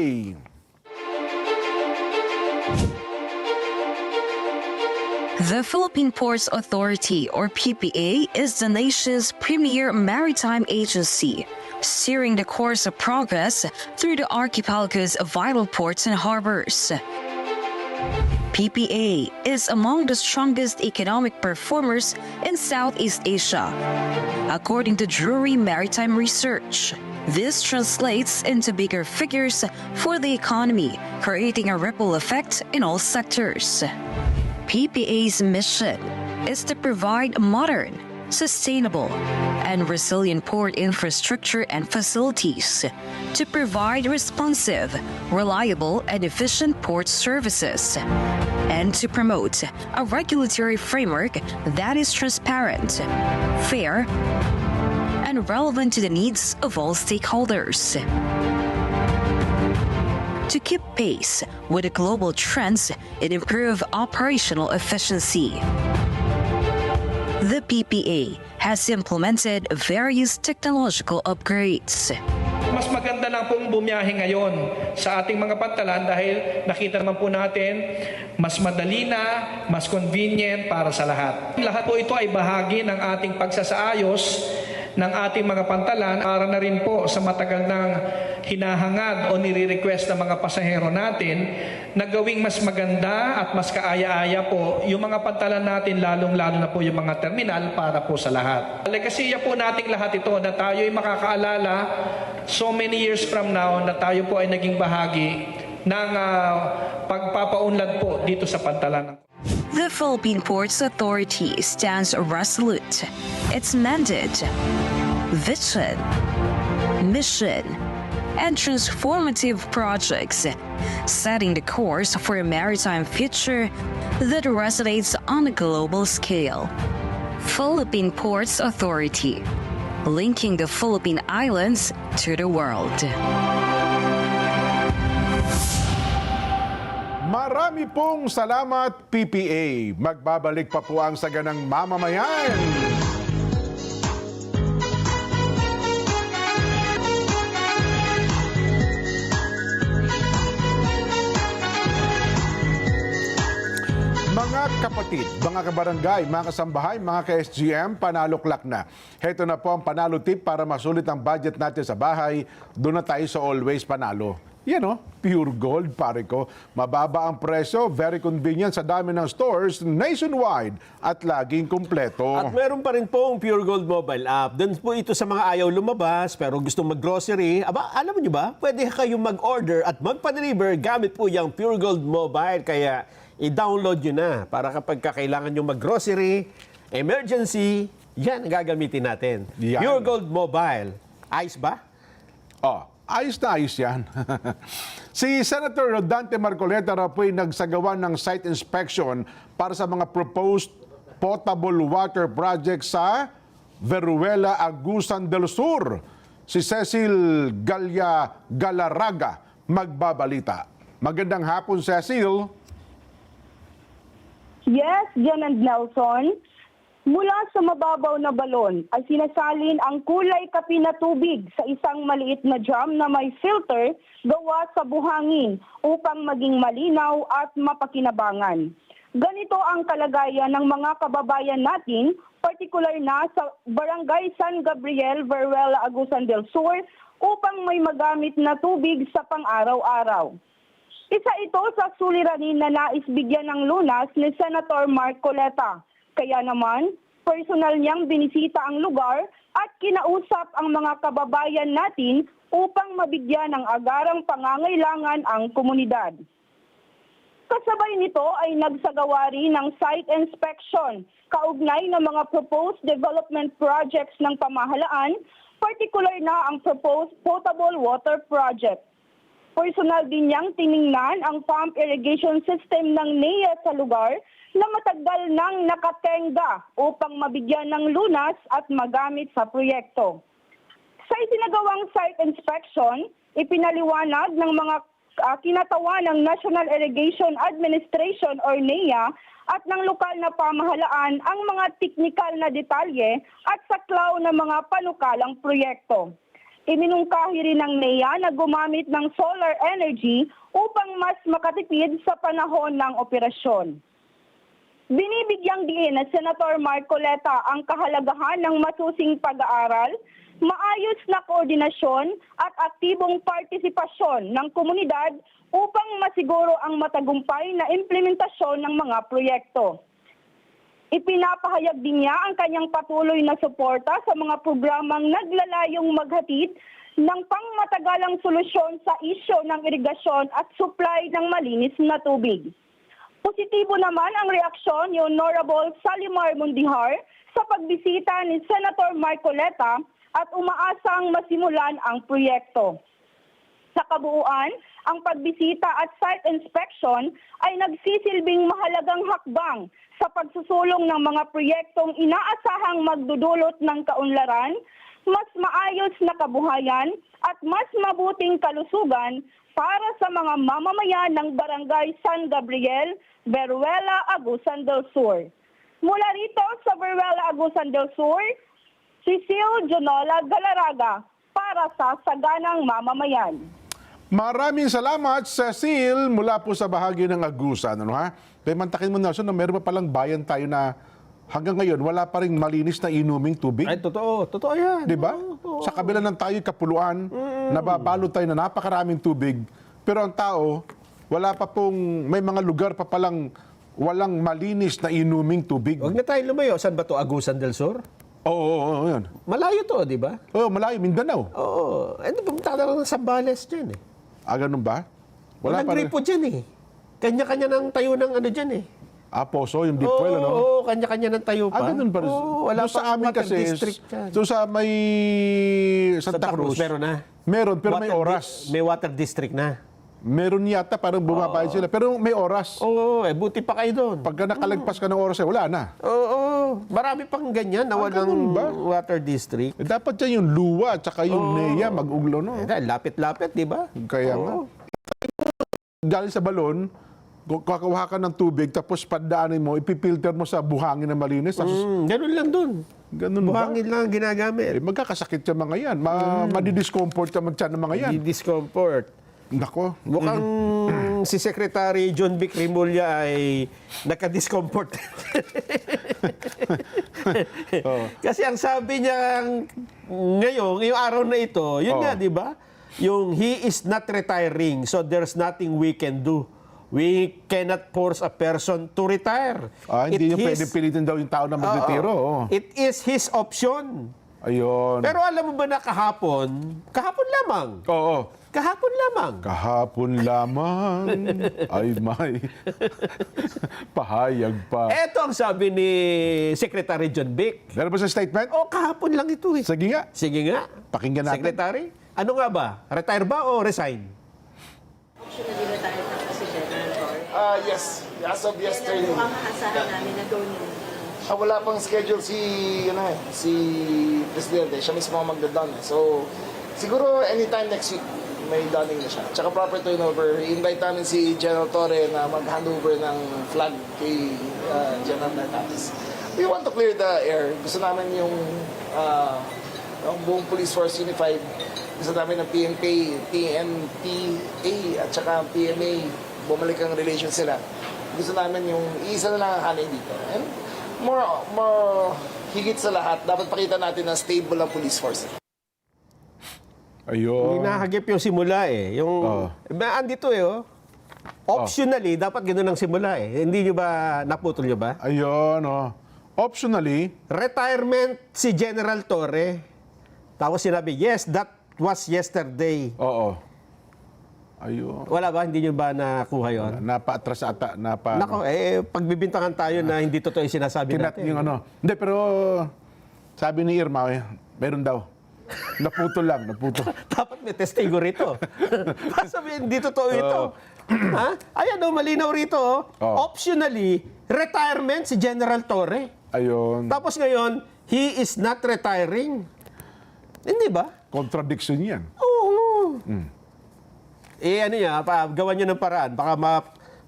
The Philippine Ports Authority, or PPA, is the nation's premier maritime agency, steering the course of progress through the archipelago's vital ports and harbors. PPA is among the strongest economic performers in Southeast Asia, according to Drury Maritime Research. This translates into bigger figures for the economy, creating a ripple effect in all sectors. PPA's mission is to provide modern, sustainable, and resilient port infrastructure and facilities to provide responsive, reliable, and efficient port services, and to promote a regulatory framework that is transparent, fair, and relevant to the needs of all stakeholders. To keep pace with the global trends and improve operational efficiency, the PPA has implemented various technological upgrades. Mas maganda lang pong bumiyahe ngayon sa ating mga pantalan dahil nakita naman po natin mas madali na, mas convenient para sa lahat. Lahat po ito ay bahagi ng ating pagsasaayos ng ating mga pantalan para na rin po sa matagal ng hinahangad o nire-request ng mga pasahero natin na gawing mas maganda at mas kaaya-aya po yung mga pantalan natin, lalong-lalo na po yung mga terminal para po sa lahat. Legasiya po nating lahat ito na tayo ay makakaalala so many years from now na tayo po ay naging bahagi ng pagpapaunlad po dito sa pantalan. The Philippine Ports Authority stands resolute. Its mandate, vision, mission, and transformative projects, setting the course for a maritime future that resonates on a global scale. Philippine Ports Authority, linking the Philippine Islands to the world. Marami pong salamat, PPA. Magbabalik pa po ang Saganang Mamamayan. Mga kapatid, mga kabarangay, mga kasambahay, mga ka-SGM, panaloklak na. Heto na po ang panalo tip para masulit ang budget natin sa bahay. Doon na tayo sa Always Panalo. Yan o, pure gold, pare ko. Mababa ang presyo, very convenient sa dami ng stores nationwide at laging kumpleto. At meron pa rin pong Pure Gold mobile app. Doon po ito sa mga ayaw lumabas pero gustong mag-grocery. Aba, alam niyo ba, pwede kayong mag-order at magpa-deliver gamit po yung Pure Gold mobile. Kaya i-download nyo na para kapag kailangan nyo mag-grocery, emergency, yan ang gagamitin natin. Yan. Pure Gold mobile. Ayos ba? Oh, ayos na ayos yan. Si Senator Rodante Marcoleta raw po'y nagsagawa ng site inspection para sa mga proposed potable water project sa Veruela, Agusan del Sur. Si Cecil Galarraga magbabalita. Magandang hapon, Cecil. Yes, Jan and Nelson. Mula sa mababaw na balon ay sinasalin ang kulay kape na tubig sa isang maliit na drum na may filter gawa sa buhangin upang maging malinaw at mapakinabangan. Ganito ang kalagayan ng mga kababayan natin, partikular na sa Barangay San Gabriel, Veruela, Agusan del Sur, upang may magamit na tubig sa pang-araw-araw. Isa ito sa suliranin na nais bigyan ng lunas ni Senator Marcoleta. Kaya naman, personal niyang binisita ang lugar at kinausap ang mga kababayan natin upang mabigyan ng agarang pangangailangan ang komunidad. Kasabay nito ay nagsagawa rin ng site inspection, kaugnay ng mga proposed development projects ng pamahalaan, partikular na ang proposed potable water project. Personal din niyang tiningnan ang pump irrigation system ng NEA sa lugar na matagal nang nakatenga upang mabigyan ng lunas at magamit sa proyekto. Sa isinagawang site inspection, ipinaliwanag ng mga kinatawan ng National Irrigation Administration or NEA at ng lokal na pamahalaan ang mga teknikal na detalye at saklaw ng mga panukalang proyekto. Iminungkahi rin ng NEA na gumamit ng solar energy upang mas makatipid sa panahon ng operasyon. Binibigyang diin na Senator Marcoleta ang kahalagahan ng masusing pag-aaral, maayos na koordinasyon at aktibong partisipasyon ng komunidad upang masiguro ang matagumpay na implementasyon ng mga proyekto. Ipinapahayag din niya ang kanyang patuloy na suporta sa mga programang naglalayong maghatid ng pangmatagalang solusyon sa isyu ng irigasyon at supply ng malinis na tubig. Positibo naman ang reaksyon ni Honorable Salimar Mundihar sa pagbisita ni Senator Marcoleta at umaasang masimulan ang proyekto. Sa kabuuan, ang pagbisita at site inspection ay nagsisilbing mahalagang hakbang sa pagsusulong ng mga proyektong inaasahang magdudulot ng kaunlaran, mas maayos na kabuhayan at mas mabuting kalusugan para sa mga mamamayan ng Barangay San Gabriel, Veruela, Agusan del Sur. Mula rito sa Veruela, Agusan del Sur, Cecile Jonola Galaraga para sa Saganang Mamamayan. Maraming salamat, Cecil, mula po sa bahagi ng Agusan. Ano, ha? Kaya mantakin mo, Nelson, na meron pa palang bayan tayo na hanggang ngayon, wala pa rin malinis na inuming tubig. Ay, totoo. Totoo yan. Di ba? Sa kabila ng tayo'y kapuluan, nababalot tayo na napakaraming tubig. Pero ang tao, wala pa pong, may mga lugar pa palang walang malinis na inuming tubig. Huwag na tayo lumayo. Saan ba to? Agusan del Sur? Oo, yun. Malayo to, di ba? Oo, malayo. Mindanao. Oo. Pumunta ka na lang ng Zambales dyan eh. Ganun ba? Walang pa rin. gripo dyan eh. Kanya-kanya ng tayo ng ano dyan eh. Poso, yung deep well, ano? Oo, kanya-kanya ng tayo pa. Ganun pa rin. Wala Doon sa amin water kasi, district dyan. doon sa may Santa Cruz, meron na. Meron, pero may Water oras. May water district na. Meron yata, parang bumabayad sila. Pero may oras. Oo, buti pa kayo doon. Pagka nakalagpas ka ng oras, wala na. Oo, marami pang ganyan na walang water district. Dapat yan yung luwa at saka yung NEA mag-uglo, no? Lapit-lapit, di ba? Kaya nga. Galing sa balon, kakakuha ka ng tubig, tapos padaanin mo, ipipilter mo sa buhangin na malinis. Tapos, ganun lang dun. Ganun buhangin lang ang ginagamit. Magkakasakit yung mga yan. Madidiscomfort yung magtiyan ng mga yan. Discomfort. Nako. Mukhang si Secretary John Vic Rimulya ay nakadiscomfort. Kasi ang sabi niya ngayong araw na ito, yun nga, di ba? Yung he is not retiring, so there's nothing we can do. We cannot force a person to retire. Hindi niyo pwede pilitin daw yung tao na mag-retiro. It is his option. Ayun. Pero alam mo ba na kahapon lamang. Oo. Kahapon lamang. Kahapon lamang ay may pahayag pa. Ito ang sabi ni Secretary John Vic. Meron ba sa statement? Kahapon lang ito eh. Sige nga. Sige nga. Pakinggan natin. Secretary, ano nga ba? Retire ba o resign? Actually, retired na po si General Torre. Yes. As of yesterday. Kailan po ang aasahan namin na go ninyo? Wala pang schedule si Presidente. Siya mismo ang magda-done. So, siguro anytime next week, may donning na siya. Tsaka proper turnover. I-invite namin si General Torre na mag-handover ng flag kay General Nartates. We want to clear the air. Gusto namin yung buong police force unified. Gusto namin ng PNPA at saka PMA. Bumalik ang relation sila. Gusto namin yung isa na lang ang hanay dito. And more higit sa lahat, dapat pakita natin na stable ang police force. Ayun. Hindi nahagip yung simula eh. Andito eh, Optionally, dapat ganoon ang simula eh. Hindi nyo ba, naputol nyo ba? Ayun, Optionally, retirement si General Torre. Tapos sinabi, yes, that was yesterday. Oo. Ayun. Wala ba? Hindi nyo ba nakuha yun? Napa-atras ata. Nako, pagbibintangan tayo na hindi totoo yung sinasabi natin. Yung Hindi, pero sabi ni Irma, meron daw. Naputol lang, naputol. Dapat may testigo rito. Sabihin, hindi totoo ito. Ha? Ayan malinaw rito. Optionally, retirement si General Torre. Ayun. Tapos ngayon, he is not retiring. Hindi ba? Contradiction yan. Oo. Gawan nyo ng paraan. Baka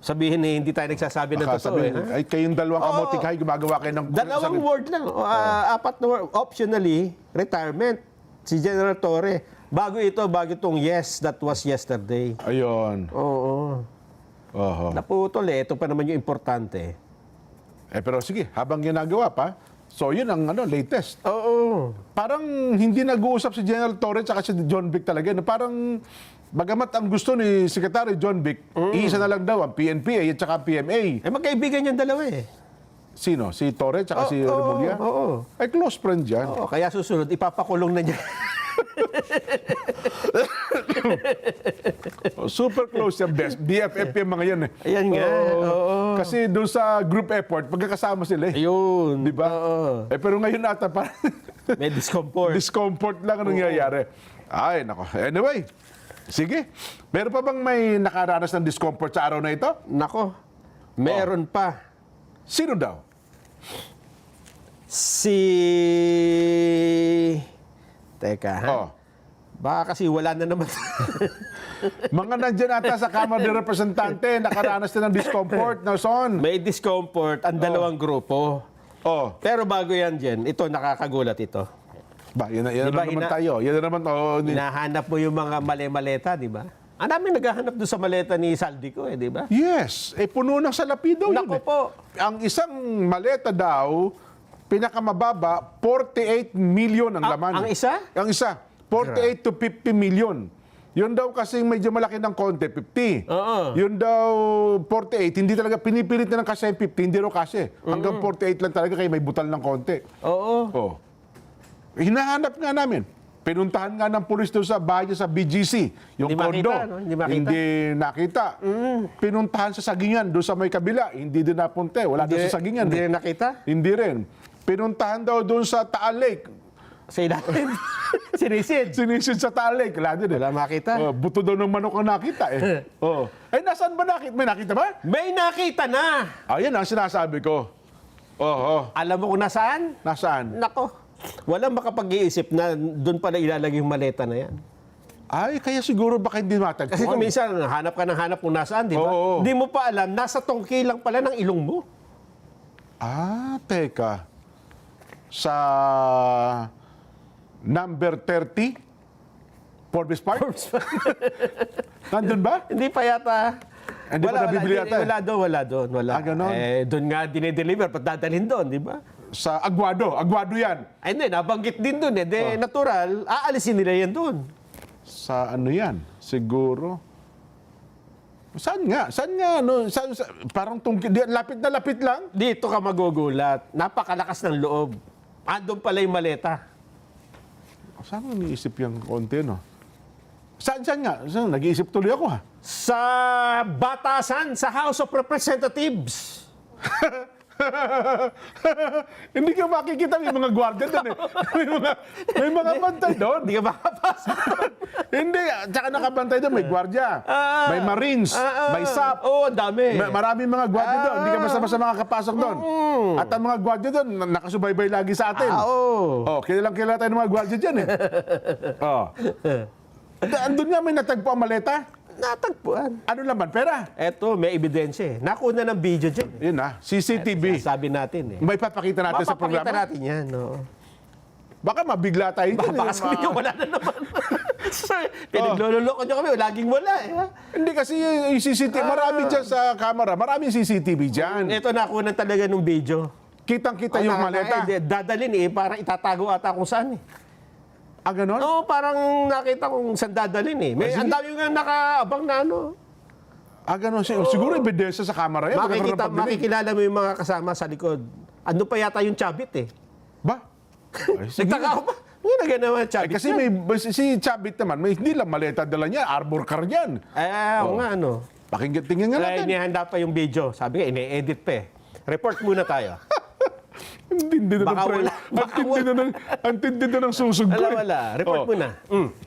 sabihin hindi tayo nagsasabi ng totoo. Ay, kayong dalawang kamotikhay, gumagawa kayo ng... Dalawang word lang. Apat na word. Optionally, retirement si General Torre. Bago itong yes, that was yesterday. Ayun. Oo. Naputol Ito pa naman yung importante. Pero sige, habang ginagawa pa, so yun ang latest. Oo. Parang hindi nag-uusap si General Torre at si John Vic talaga. Parang, bagamat ang gusto ni Secretary John Vic, isa na lang daw ang PNPA at saka PMA. Magkaibigan yung dalawa eh. Sino? Si Torre at si Remulla? Oo. Ay, close friend yan. Kaya susunod, ipapakulong na niya. Super close yung best. BFF yung mga yan eh. Ayan nga. Kasi doon sa group effort, pagkakasama sila eh. Ayun. Di ba? Pero ngayon ata parang may discomfort. Discomfort lang ang nangyayari. Ay, nako. Anyway, sige. Meron pa bang may nakaranas ng discomfort sa araw na ito? Nako. Meron pa. Sino daw? Si Teka, ha? Oh. Baka kasi wala na naman. Mga nandyan ata sa Kamara ng Representante, nakaranas na ng discomfort, Nelson. May discomfort ang dalawang grupo. Oh. Pero bago yan, Jen, ito nakakagulat ito. Ba, yan Diba, na naman tayo. Yan na naman, Hinahanap mo yung mga mali-maleta, di ba? Ang dami naghahanap doon sa maleta ni Saldico, di ba? Yes. Puno ng salapi daw yun. Nako po. Ang isang maleta daw, pinakamababa, 48 million ang laman. Ang isa? Ang isa. 48 to 50 million. Yun daw kasi medyo malaki ng konti, 50. Yun daw 48, hindi talaga pinipilit na ng kasi 50, hindi raw kasi. Hanggang 48 lang talaga kaya may butal ng konti. Oh. Hinahanap nga namin. Pinuntahan nga ng pulis doon sa bahay niya sa BGC, yung Hindi kondo. makita, no? Hindi makita. Hindi nakita. Pinuntahan sa Sagingan, doon sa may kabila, hindi din napunte. Wala doon sa Sagingan. Hindi rin nakita? Hindi rin. Pinuntahan daw doon sa Taal Lake. Sa ilalim. Sinisid. Sinisid sa Taal Lake. Wala din. Wala makita. Buto daw ng manok ang nakita eh. Nasaan ba nakita? May nakita ba? May nakita na! Ayan ang sinasabi ko. Alam mo kung nasaan? Nasaan? Nako. Walang makapag-iisip na doon pala ilalagay yung maleta na yan. Ay, kaya siguro baka hindi matagpuan. Kasi kung minsan, hanap ka ng hanap kung nasaan, di ba? Hindi mo pa alam, nasa tongki lang pala ng ilong mo. Teka. Sa number 30? Forbes Park? Nandun ba? Hindi pa yata. Hindi pa nabibili yata? Wala doon. Ganon? Doon nga dinideliver, ba't dadalhin doon, di ba? Sa Aguado yan. Ay, hindi, nabanggit din doon. Natural, aalisin nila yan doon. Sa ano yan? Siguro. Saan nga? Parang lapit lang? Dito ka magugulat. Napakalakas ng loob. Andun pala yung maleta. Saan mo niisip yung konti, no? Saan nga? Nag-iisip tuloy ako, ha? Sa batasan, sa House of Representatives. Hindi ka makikita, may mga gwardiya doon eh. May mga bantay doon. Hindi ka makapasok. Hindi, tsaka nakabantay doon, may gwardiya, may Marines, may SAP. Ang dami. Maraming mga gwardiya doon. Hindi ka basta-basta makakapasok doon. At ang mga gwardiya doon, nakasubaybay lagi sa atin. Kilalang-kilala tayo ng mga gwardiya dyan eh. Andun nga may natagpo ang maleta. Natagpuan. Ano naman, pera? Eto, may ebidensya eh. Nakuna ng video dyan. Yun CCTV. Sabi natin eh. May papakita natin sa programa? Mapapakita natin yan, no? Baka mabigla tayo dyan. Baka sabihin nyo, wala na naman. Pinaglololoko nyo kami, laging wala eh. Hindi kasi yung CCTV, marami dyan sa camera, maraming CCTV dyan. Ito nakunan talaga ng video. Kitang-kita yung maleta. Dadalhin eh, para itatago ata kung saan eh. Ganon? Oo, parang nakita kong saan dadalhin eh. Ang dami nga nakaabang na ano. Ganon. Siguro ebidensya sa camera yan. Makikilala mo yung mga kasama sa likod. Ano pa yata yung Chabit eh. Ba? Nagtaka ako pa. May naganawa Chabit kasi si Chabit naman, hindi lang maleta dala niya, arbor car yan. Oo nga ano. Tingnan nga natin. Inihanda pa yung video. Sabi nga, ine-edit pa eh. Report muna tayo. Ang tindi na ng susog ko. Wala. Report mo na.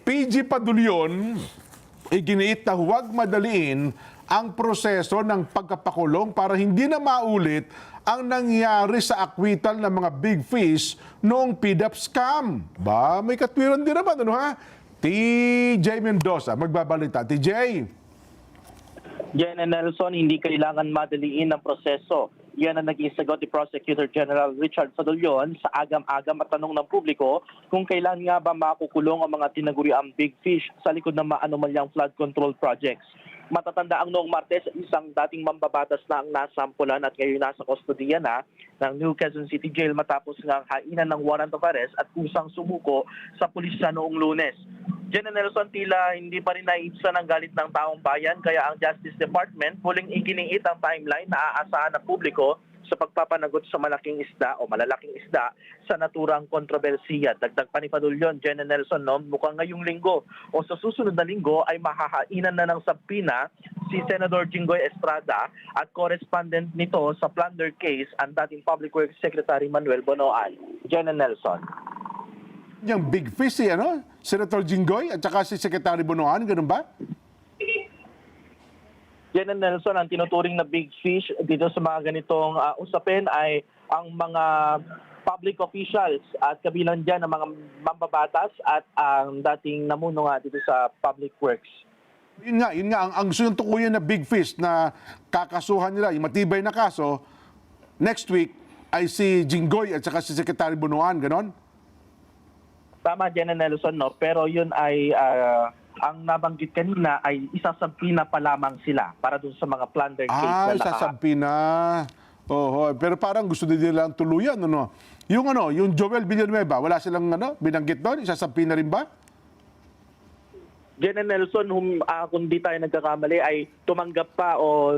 PG Padulyon, iginiit na huwag madaliin ang proseso ng pagkapakulong para hindi na maulit ang nangyari sa akwital ng mga big fish noong PDAP scam. May katwiran din naman, ano ha? TJ Mendoza, magbabalita. TJ. Jen and Nelson, hindi kailangan madaliin ang proseso. Yan ang naging sagot ni Prosecutor General Richard Padulyon sa agam-agam at tanong ng publiko kung kailan nga ba makukulong ang mga tinaguriang big fish sa likod ng maanomalyang flood control projects. Matatanda ang noong Martes, isang dating mambabatas na ang nasampulan at ngayon nasa kustodiya na ng New Quezon City Jail matapos nga hainan ng warrant of arrest at kusang sumuko sa pulisya noong Lunes. Jen and Nelson, tila hindi pa rin naiibsan ang galit ng taong bayan kaya ang Justice Department muling iginiit ang timeline na aasahan ng publiko sa pagpapanagot sa malaking isda o malalaking isda sa naturang kontrobersiya. Dagdag pa ni Padulyon, Jen and Nelson, mukhang ngayong linggo o sa susunod na linggo ay mahahainan na ng sabpina si Senador Jinggoy Estrada at correspondent nito sa plunder case ang dating Public Works Secretary Manuel Bonoan. Jen and Nelson. Yung big fish Senator Jinggoy at saka si Secretary Bonoan, ganun ba? Jen and Nelson, ang tinuturing na big fish dito sa mga ganitong usapin ay ang mga public officials at kabilang dyan ng mga mambabatas at ang dating namuno nga dito sa Public Works. Yun nga, ang gusto yung tukuyin na big fish na kakasuhan nila, yung matibay na kaso, next week ay si Jinggoy at saka si Secretary Bunuan, ganon? Tama, Jen and Nelson, no? Pero yun ay, ang nabanggit kanina ay isasampi na pa lamang sila para dun sa mga plunder case na sasampi na. Oho, pero parang gusto din nila ang tuluyan, ano? Yung Joel Villanueva, wala silang binanggit doon, isasampi na rin ba? Jen and Nelson, kung di tayo nagkakamali, ay tumanggap pa o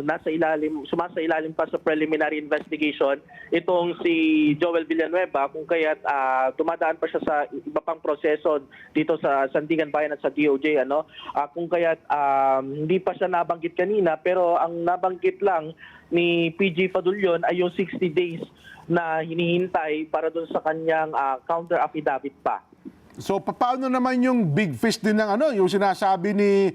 sumasa ilalim pa sa preliminary investigation itong si Joel Villanueva, kung kaya't tumadaan pa siya sa iba pang proseso dito sa Sandigan Bayan at sa DOJ. Kung kaya't hindi pa siya nabanggit kanina, pero ang nabanggit lang ni PG Fadulion ay yung 60 days na hinihintay para dun sa kanyang counter affidavit pa. So, paano naman yung big fish din ng yung sinasabi ni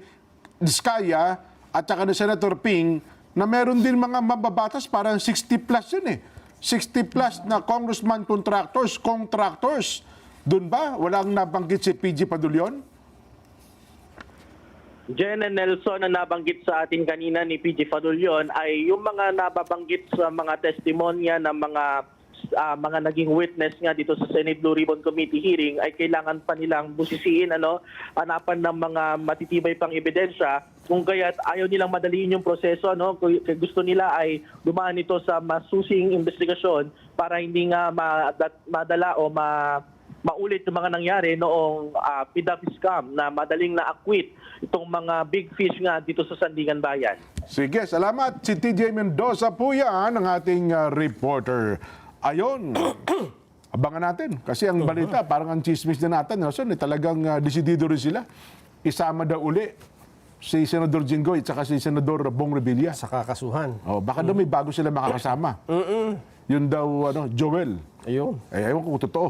Diskaya at saka ni Senator Ping na meron din mga mababatas, parang 60 plus yun eh. 60 plus na congressman contractors. Doon ba? Walang nabanggit si PG Fadulion? Jen and Nelson, na nabanggit sa atin kanina ni PG Fadulion ay yung mga nababanggit sa mga testimonya ng mga naging witness nga dito sa Senate Blue Ribbon Committee hearing ay kailangan pa nilang busisiin, hanapan ng mga matitibay pang ebidensya, kung kaya't ayaw nilang madaliin yung proseso, gusto nila ay dumaan ito sa masusing investigasyon para hindi nga madala o maulit yung mga nangyari noong PDAP scam na madaling na-acquit itong mga big fish nga dito sa Sandigan Bayan. Sige, salamat. Si TJ Mendoza po yan, ang ating reporter. Ayon, abangan natin. Kasi ang balita, parang ang chismis na natin, talagang desidido rin sila. Isama daw uli si Senador Jinggoy at saka si Senador Bong Revilla. Sa kakasuhan. Baka daw may bago sila makakasama. Yun daw, Joel. Ayun. Ewan ko kung totoo.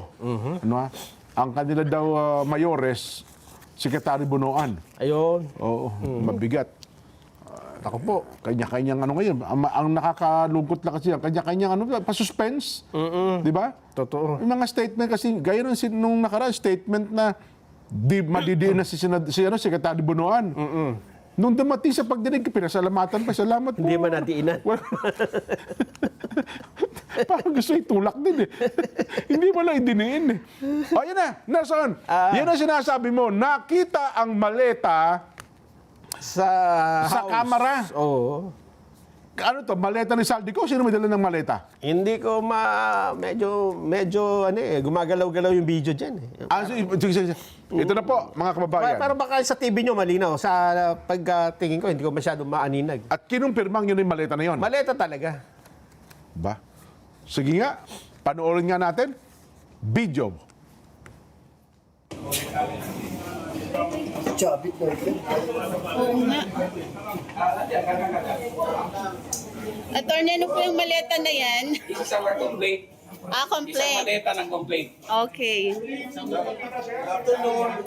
Ang kanila daw mayores, Secretary Bunuan. Ayun. Oo, mabigat. Ako po. Kanya-kanyang ngayon. Ang nakakalungkot na kasi, kanya-kanyang pa-suspense. Di ba? Totoo. Yung mga statement kasi, gaya nung nakaraan, statement na madidiin na si Secretary Bunuan. Nung dumating sa pagdinig, pinasalamatan pa, salamat po. Hindi man nadiinan. Parang gusto itulak din eh. Hindi mo lang idiniin eh. O, yan na, Nelson. Yan ang sinasabi mo. Nakita ang maleta sa kamera. Oo. Ano to? Maleta ni Saldico? Sino may dala ng maleta? Hindi ko medyo gumagalaw-galaw yung video dyan eh. Ito na po, mga kababayan. Pero baka sa TV nyo malinaw. Sa pagtingin ko, hindi ko masyadong maaninag. At kinumpirmang yun yung maleta na yun? Maleta talaga. Ba? Sige nga, panoorin nga natin. Video. Chabit na ito. Oo nga. Attorney, ano po yung maleta na yan? This is our complaint. Complaint. Isang maleta ng complaint. Okay. Good afternoon.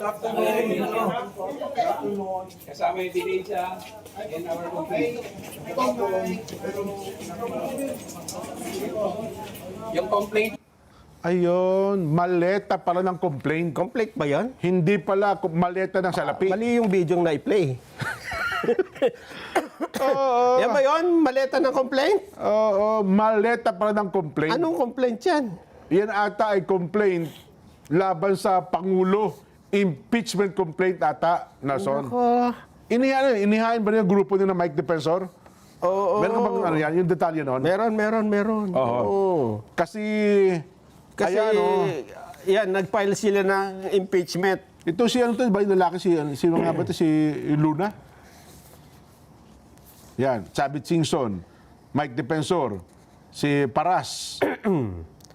Kasama yung ebidensya in our complaint. Yung complaint. Ayun, maleta pala ng complaint. Complaint ba yan? Hindi pala maleta ng salapi. Mali yung video na i-play. Oo. Yan ba yun? Maleta ng complaint? Oo, maleta pala ng complaint. Anong complaint yan? Yan ata ay complaint laban sa Pangulo. Impeachment complaint ata, Nason. Inihain ba niya grupo niya na Mike Defensor? Oo. Meron ka bang yan? Yung detalye noon? Meron. Oo. Kasi yan, nag-file sila ng impeachment. Ito si ba yung lalaki? Sino nga ba ito? Si Luna? Yan, Chavit Singson, Mike Defensor, si Paras.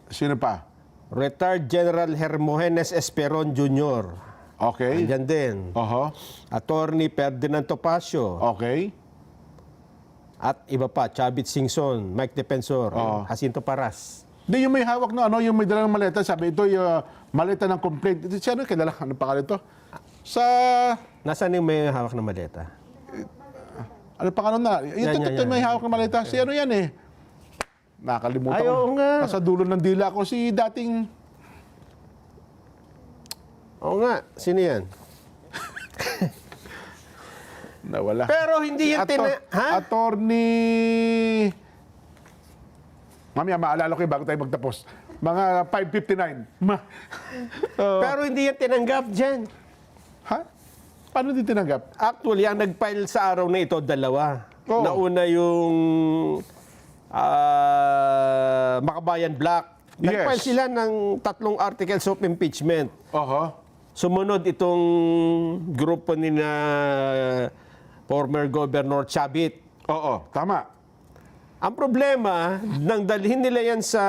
Sino pa? Retired General Hermogenes Esperon Jr. Okay. Andyan din. Attorney Ferdinand Topacio. Okay. At iba pa, Chavit Singson, Mike Defensor, Jacinto Paras. Hindi, yung may hawak na yung may dalang maleta, sabi ito yung maleta ng complaint. Ito siya, kilala, ano pangalan ito? Nasaan yung may hawak na maleta? Ano pangalan na? Ito may hawak na maleta. Si ano yan eh? Nakalimutan Ay, ko. oo nga. Nasa dulo ng dila ko si dating... Oo nga, sino yan? Nawala. Pero hindi yan Attorney... Mamaya, maalala ko bago tayo magtapos. Mga 5:59. Pero hindi yan tinanggap dyan. Ha? Paano di tinanggap? Actually, ang nag-file sa araw na ito, dalawa. Oo. Nauna yung Makabayan Black. Nag-file Yes. sila ng 3 articles of impeachment. Oho. Sumunod itong grupo ni na former Governor Chavit. Oo, tama. Ang problema, nang dalhin nila yan sa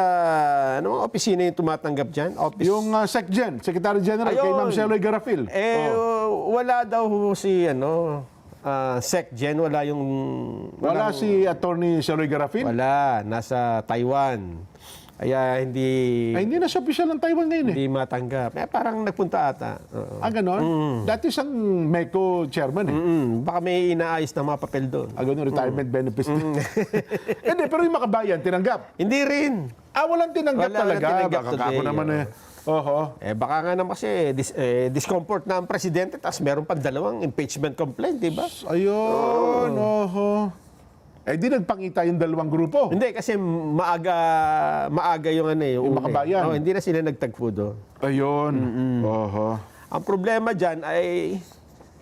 ano opisina yung tumatanggap dyan? Office. Yung SecGen, Secretary General, kay Ayun. Ma'am Sheloy Garafil. Wala daw si SecGen, wala yung... Wala si Attorney Sheloy Garafil? Wala, nasa Taiwan. Kaya hindi... Ay, hindi na siya official ng Taiwan ngayon eh. Hindi matanggap. Parang nagpunta ata. Ganon? Dati siyang MECO chairman eh. Baka may inaayos na mga papel doon. Ganon, retirement benefits. Hindi, pero yung Makabayan, tinanggap. Hindi rin. Walang tinanggap Wala talaga. tinanggap Baka today, ako naman eh. Oho. Baka nga naman kasi discomfort na ang presidente tapos meron pa 2 impeachment complaint, di ba? Ayun, oho. Di nagpangita yung 2 grupo. Hindi, kasi maaga yung yung Makabayan. hindi na sila nagtagpo doon. Ayun. Oho. Ang problema dyan ay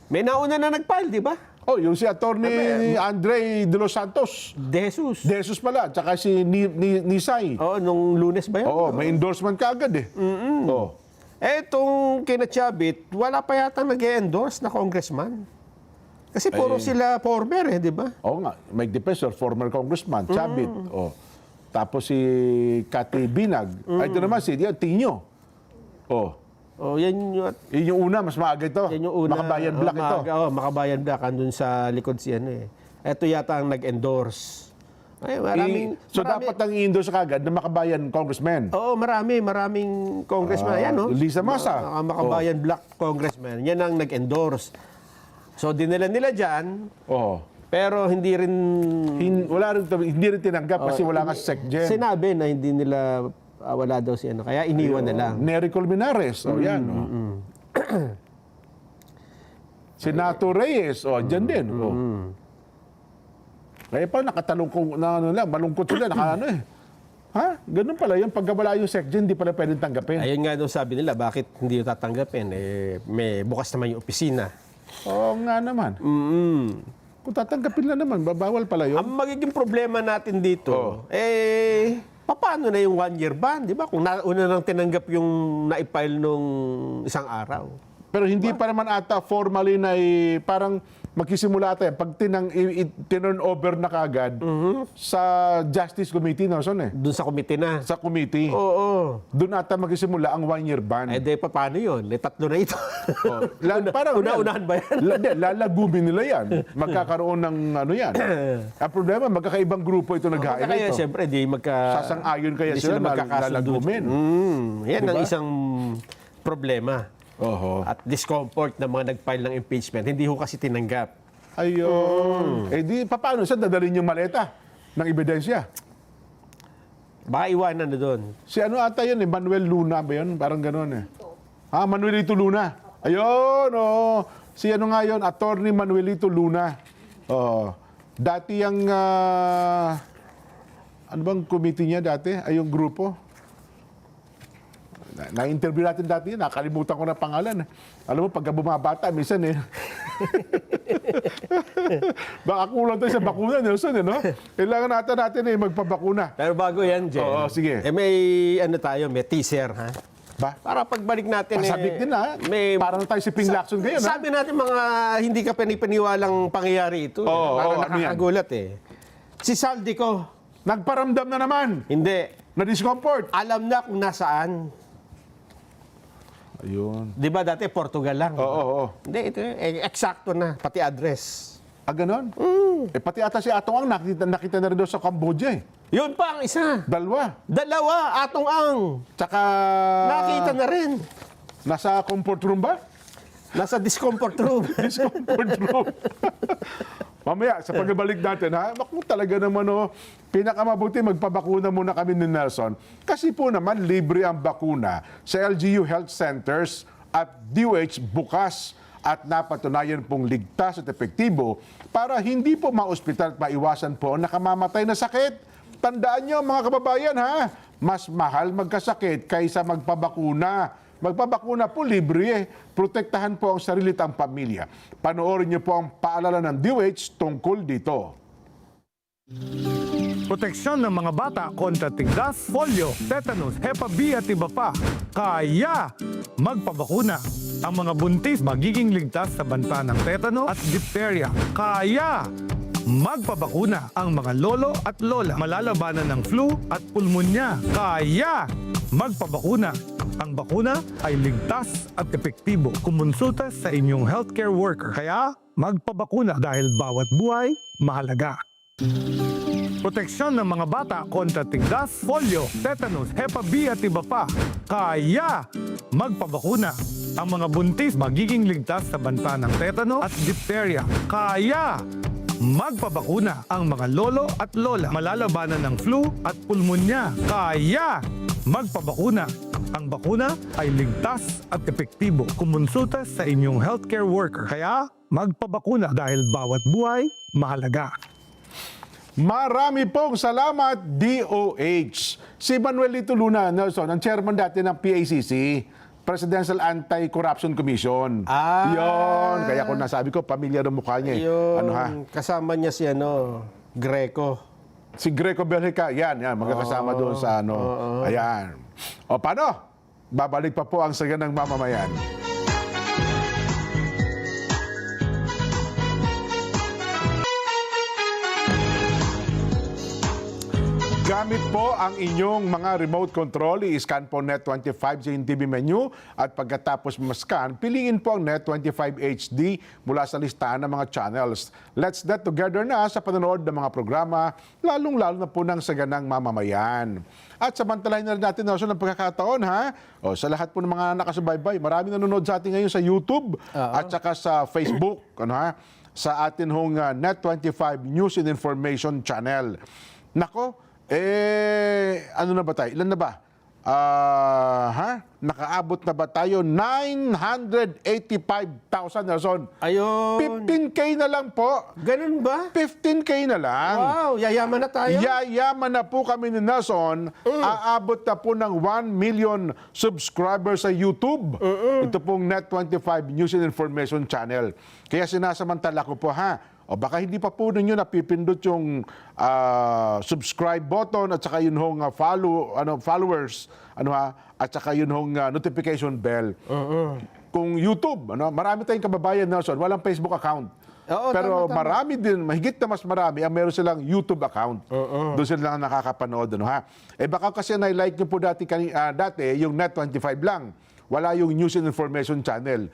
may nauna na nag-file, di ba? Yung si Attorney Andre De Los Santos. De Jesus pala. Tsaka si Nisay. Nung Lunes ba yun? May endorsement ka agad eh. Itong kina Chavit, wala pa yata nag-endorse na congressman. Kasi puro sila former di ba? Oo nga, Mike DePesor, former congressman, Chavit. Tapos si Cathy Binag. Ito naman si Tino. yan yung una, mas maaga ito. Yan yung una. Makabayan Black ito. Makabayan Black, andun sa likod si Ito yata ang nag-endorse. So dapat ang i-endorse kagad ng Makabayan congressman. Oo, maraming congressman. Yan, Lisa Masa. Makabayan Black congressman. Yan ang nag-endorse. So, dinala nila dyan. Pero hindi rin... Hindi rin tinanggap kasi wala nga si SecGen. Sinabi na hindi nila... wala daw si Kaya iniwan na lang. Nery Colmenares. Yan. Senator Reyes. Dyan din. Kaya pa nakatalong kong malungkot sila. Ganun pala yun. Pag wala yung SecGen, hindi pala pwedeng tanggapin. Ayun nga daw sabi nila, bakit hindi yung tatanggapin? May bukas naman yung opisina. Oo nga naman. Kung tatanggapin lang naman, bawal pala yun. Ang magiging problema natin dito, paano na yung 1-year ban? Di ba? Kung una nang tinanggap yung na-file nung isang araw. Pero hindi pa naman ata formally na parang magsisimula tayo. Pag tinurn over na kagad sa Justice Committee, Doon sa committee na? Sa committee. Oo. Doon ata magsisimula ang 1-year ban. Paano yun? 3 na ito. Parang Una-unahan ba yan? Lalagumin nila yan. Magkakaroon ng yan. Ang problema, magkakaibang grupo ito naghain na ito. Siyempre, sasang-ayon kaya sila lalagumin. Yan ang isang problema. At discomfort ng mga nag-file ng impeachment. Hindi ho kasi tinanggap. Ayun. Paano siya dadalhin yung maleta ng ebidensya? Baka iwanan na doon. Si ata yun Manuel Luna ba yun? Parang gano'n Manuelito Luna. Ayun, Si nga yun, Attorney Manuelito Luna. Dati yung, ano bang committee niya dati? Yung grupo? Na-interview natin dati yun, nakalimutan ko na pangalan. Alam mo, pagka bumabata, minsan baka kulang tayo sa bakuna, Nelson, Kailangan natin magpabakuna. Pero bago yan, Jen. Sige. May may teaser, Ba? Para pagbalik natin, pasabik din, Parang tayo si Ping Lacson ngayon, Sabi natin mga hindi ka panipaniwalang pangyayari ito. Parang nakakagulat, Si Saldico. Nagparamdam na naman. Hindi. Na-discomfort. Alam na kung nasaan. Ayun. Di ba dati Portugal lang? Oo. Hindi, ito eksakto na, pati address. Ganon? Pati ata si Atong Ang nakita na rin doon sa Cambodia Yun pa ang isa. Dalawa, Atong Ang. Tsaka... Nakita na rin. Nasa comfort room ba? Nasa discomfort room. Discomfort room. Mamaya, sa pagbalik natin, ha? Kung talaga naman, pinakamabuti, magpabakuna muna kami ni Nelson. Kasi po naman, libre ang bakuna sa LGU Health Centers at DOH bukas at napatunayan pong ligtas at epektibo para hindi po ma-ospital at maiwasan po ang nakamamatay na sakit. Tandaan nyo, mga kababayan, ha? Mas mahal magkasakit kaysa magpabakuna. Magpabakuna po libre. Protektahan po ang sarili at ang pamilya. Panoorin niyo po ang paalala ng DOH tungkol dito. Proteksyon ng mga bata kontra tigdas, polio, tetanus, Hep B at iba pa. Kaya magpabakuna. Ang mga buntis magiging ligtas sa banta ng tetano at diphtheria. Kaya magpabakuna. Ang mga lolo at lola malalabanan ng flu at pulmonya. Kaya magpabakuna. Ang bakuna ay ligtas at epektibo. Kumonsulta sa inyong healthcare worker. Kaya magpabakuna dahil bawat buhay mahalaga. Proteksyon ng mga bata kontra tigdas, polio, tetanus, Hep B at iba pa. Kaya magpabakuna. Ang mga buntis magiging ligtas sa banta ng tetano at diphtheria. Kaya magpabakuna. Ang mga lolo at lola malalabanan ng flu at pulmonya. Kaya magpabakuna. Ang bakuna ay ligtas at epektibo. Kumonsulta sa inyong healthcare worker. Kaya magpabakuna dahil bawat buhay mahalaga. Marami pong salamat, DOH. Si Manuelito Luna Nelson, ang chairman dati ng PACC, Presidential Anti-Corruption Commission. Yun. Kaya kung nasabi ko, pamilya ng mukha niya. Yun. Kasama niya si Greco. Si Greco Belgica, yan, magkakasama doon sa Ayan. O paano? Babalik pa po ang Saganang Mamamayan. Gamit po ang inyong mga remote control, i-scan po Net25 sa TV menu at pagkatapos mascan, piliin po ang Net25 HD mula sa listahan ng mga channels. Let's get together na sa panonood ng mga programa, lalong-lalo na po ng Saganang Mamamayan. At samantalahin na rin natin ng pagkakataon, ha? O, sa lahat po ng mga nakasubaybay, marami nanonood sa atin ngayon sa YouTube at saka sa Facebook, sa atin hong Net25 News and Information Channel. Nako, ano na ba tayo? Ilan na ba? Nakaabot na ba tayo? 985,000, Nelson. Ayun. 15K na lang po. Ganun ba? 15K na lang. Wow, yayaman na tayo. Yayaman na po kami ni Nelson. Aabot na po ng 1 million subscribers sa YouTube. Ito pong Net25 News and Information Channel. Kaya sinasamantala ko po, o baka hindi pa po ninyo napipindot yung subscribe button at saka yun hong followers at saka yun hong notification bell. Kung YouTube, marami tayong kababayan, Nelson, walang Facebook account. Pero marami din, mahigit na mas marami ang meron silang YouTube account. Doon sila lang nakakapanood. Baka kasi na-like nyo po dati yung Net25 lang. Wala yung News and Information Channel.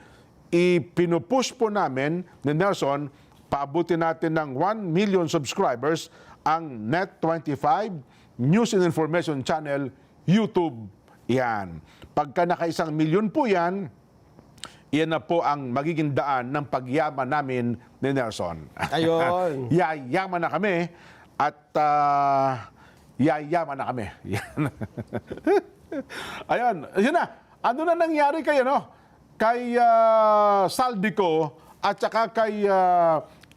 Ipinupush po namin ni Nelson, paabutin natin ng 1 million subscribers ang Net25 News and Information Channel YouTube. Yan. Pagka naka 1 milyon po yan na po ang magiging daan ng pagyaman namin ni Nelson. Ayun. Yayaman na kami at yayaman na kami. Ayun. Yun na. Ano na nangyari kay Saldico at saka kay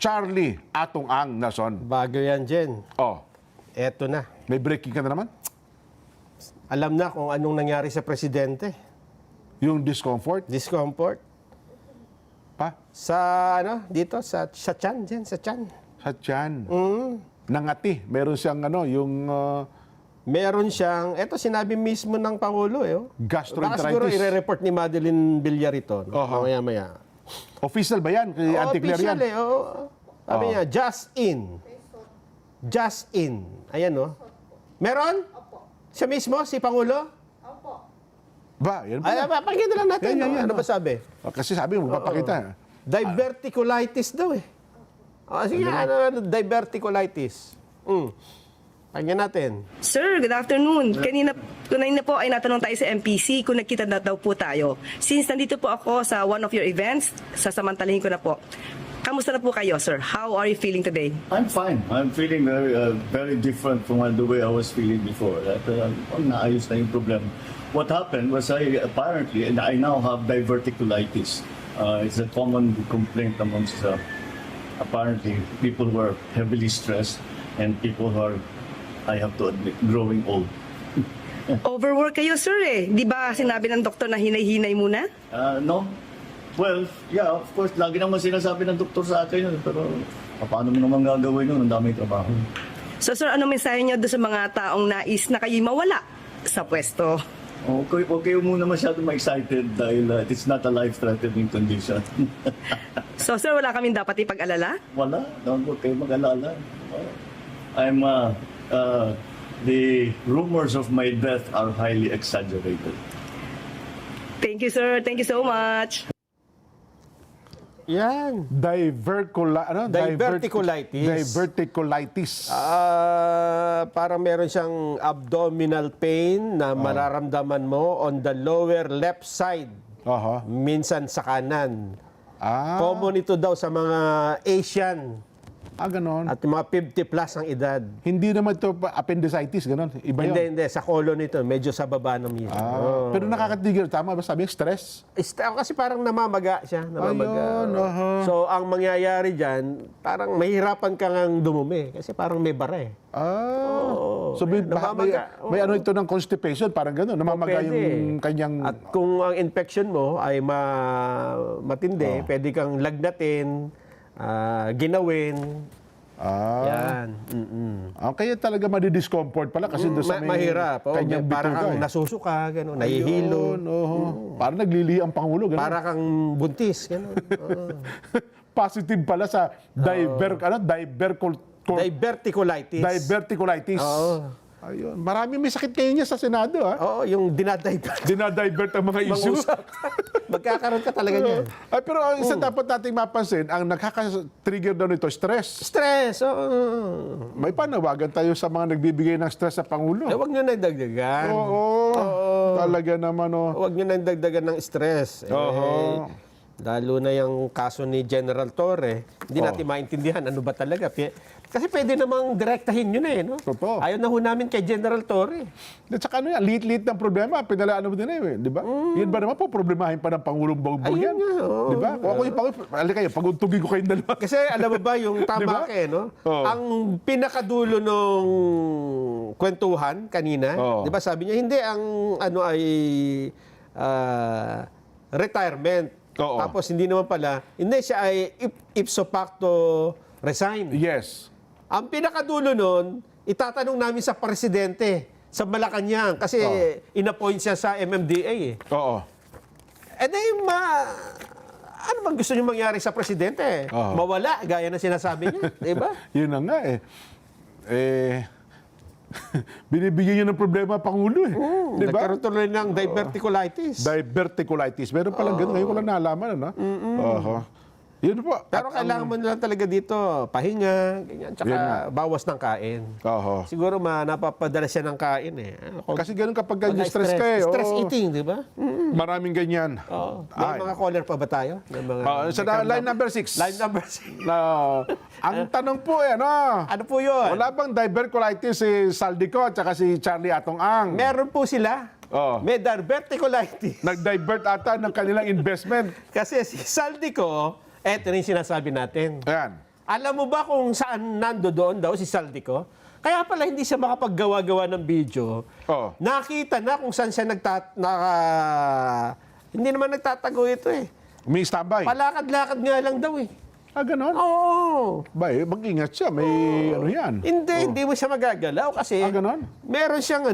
Charlie Atong Ang, Nelson? Bago yan, Jen. Eto na. May breaking ka na naman? Alam na kung anong nangyari sa presidente. Yung discomfort? Discomfort. Pa? Sa dito, sa tiyan, Jen, sa tiyan. Sa tiyan? Nangati. Meron siyang meron siyang, eto sinabi mismo ng Pangulo gastroenteritis. Baka siguro i-report ni Madeline Villar ito. Maya-maya. Official ba yan? Official Sabi niya, just in. Just in. Ayan Meron? Opo. Siya mismo, si Pangulo? Opo. Ba, yan pa. Pakita lang natin. Ano ba sabi? Kasi sabi mo, papakita. Diverticulitis daw sige, diverticulitis. Pakinggan natin. Sir, good afternoon. Kanina po ay natanong tayo sa MPC kung nagkita na daw po tayo. Since nandito po ako sa one of your events, sasamantalahin ko na po. Kamusta na po kayo, sir? How are you feeling today? I'm fine. I'm feeling very different from the way I was feeling before. That naayos na yung problem. What happened was apparently, and I now have diverticulitis. It's a common complaint amongst apparently people who are heavily stressed and people who are, I have to admit, growing old. Overwork kayo, sir eh. Di ba sinabi ng doktor na hinay-hinay muna? No. Well, yeah, of course, lagi naman sinasabi ng doktor sa akin yun. Pero paano mo naman gagawin yun? Ang daming trabaho. So, sir, ano mensahe niyo doon sa mga taong nais na kayo mawala sa pwesto? Okay muna masyado ma-excited dahil it's not a life-threatening condition. So, sir, wala kaming dapat ipag-alala? Wala. Huwag kayo mag-alala. The rumors of my death are highly exaggerated. Thank you, sir. Thank you so much. Yan. Diverticulitis. Parang meron siyang abdominal pain na mararamdaman mo on the lower left side. Minsan sa kanan. Common ito daw sa mga Asian. Ganon. At mga 50 plus ang edad. Hindi naman ito appendicitis, ganon? Iba yun? Hindi. Sa colon ito. Medyo sa baba ng yun. Pero nakakatigil. Tama ba sabi? Stress? Kasi parang namamaga siya. So, ang mangyayari dyan, parang mahirapan ka ngang dumumi. Kasi parang may bara eh. So, may ano ito ng constipation, parang gano'n. Namamaga yung kanyang... At kung ang infection mo ay matindi, pwede kang lagnatin, ginawin. Yan. Kaya talaga madi-discomfort pala kasi doon sa may mahirap. kanyang parang bituka. kang nasusuka, gano'n, nahihilo. Parang naglili ang Pangulo. Gano'n. Para kang buntis. Gano'n. Positive pala sa diverticulitis. Diverticulitis. Ayun. Marami may sakit kayo niya sa Senado, ha? Oo, yung dinadivert. Dinadivert ang mga issue. Magkakaroon ka talaga niyan. Pero ang isa dapat nating mapansin, ang nakaka-trigger daw nito, stress. Stress, May panawagan tayo sa mga nagbibigay ng stress sa Pangulo. Huwag nyo na dagdagan. Talaga naman, Huwag nyo na dagdagan ng stress. Lalo na yung kaso ni General Torre, hindi natin maintindihan ano ba talaga. Kasi pwede namang direktahin yun eh, no? Ayaw na ho namin kay General Torre. At saka ano yan, liit-liit ng problema, pinalaan mo din eh, di ba? Yan ba naman po, problemahin pa ng Pangulong Bongbong yan? Di ba? Kung ako yung Pangulo, kayo, paguntugin ko kayong dalawa. Kasi alam mo ba yung tama ka no? Ang pinakadulo nung kwentuhan kanina, di ba sabi niya, hindi ang ano ay retirement. Tapos hindi naman pala, hindi siya ay ipso facto resign. Yes. Ang pinakadulo nun, itatanong namin sa presidente, sa Malacanang, kasi inappoint siya sa MMDA eh. Ano bang gusto niyo mangyari sa presidente? Mawala, gaya na sinasabi niya, di ba? Yun na nga eh. Binibigyan niyo ng problema Pangulo eh. Di ba? Nagkaroon tuloy ng diverticulitis. Diverticulitis. Meron palang ganun. Ngayon ko lang nalaman, ano? Yun po. Pero kailangan mo na lang talaga dito, pahinga, ganyan, tsaka bawas ng kain. Siguro napapadala siya ng kain eh. Kasi ganun kapag ganyan stress ka eh. Stress eating, di ba? Maraming ganyan. May mga caller pa ba tayo? Sa line number 6. Line number 6. Ang tanong po eh, ano? Ano po yun? Wala bang diverticulitis si Saldico at saka si Charlie Atong Ang? Meron po sila. May diverticulitis. Nag-divert ata ng kanilang investment. Kasi si Saldico, eto rin sinasabi natin. Ayan. Alam mo ba kung saan doon daw si Saldico? Kaya pala hindi siya makapaggawa-gawa ng video. Nakita na kung saan siya hindi naman nagtatago ito eh. May standby. Palakad-lakad nga lang daw eh. Ganon? Oo. Mag-ingat siya. May ano yan. Hindi mo siya magagalaw kasi ganon? Meron siyang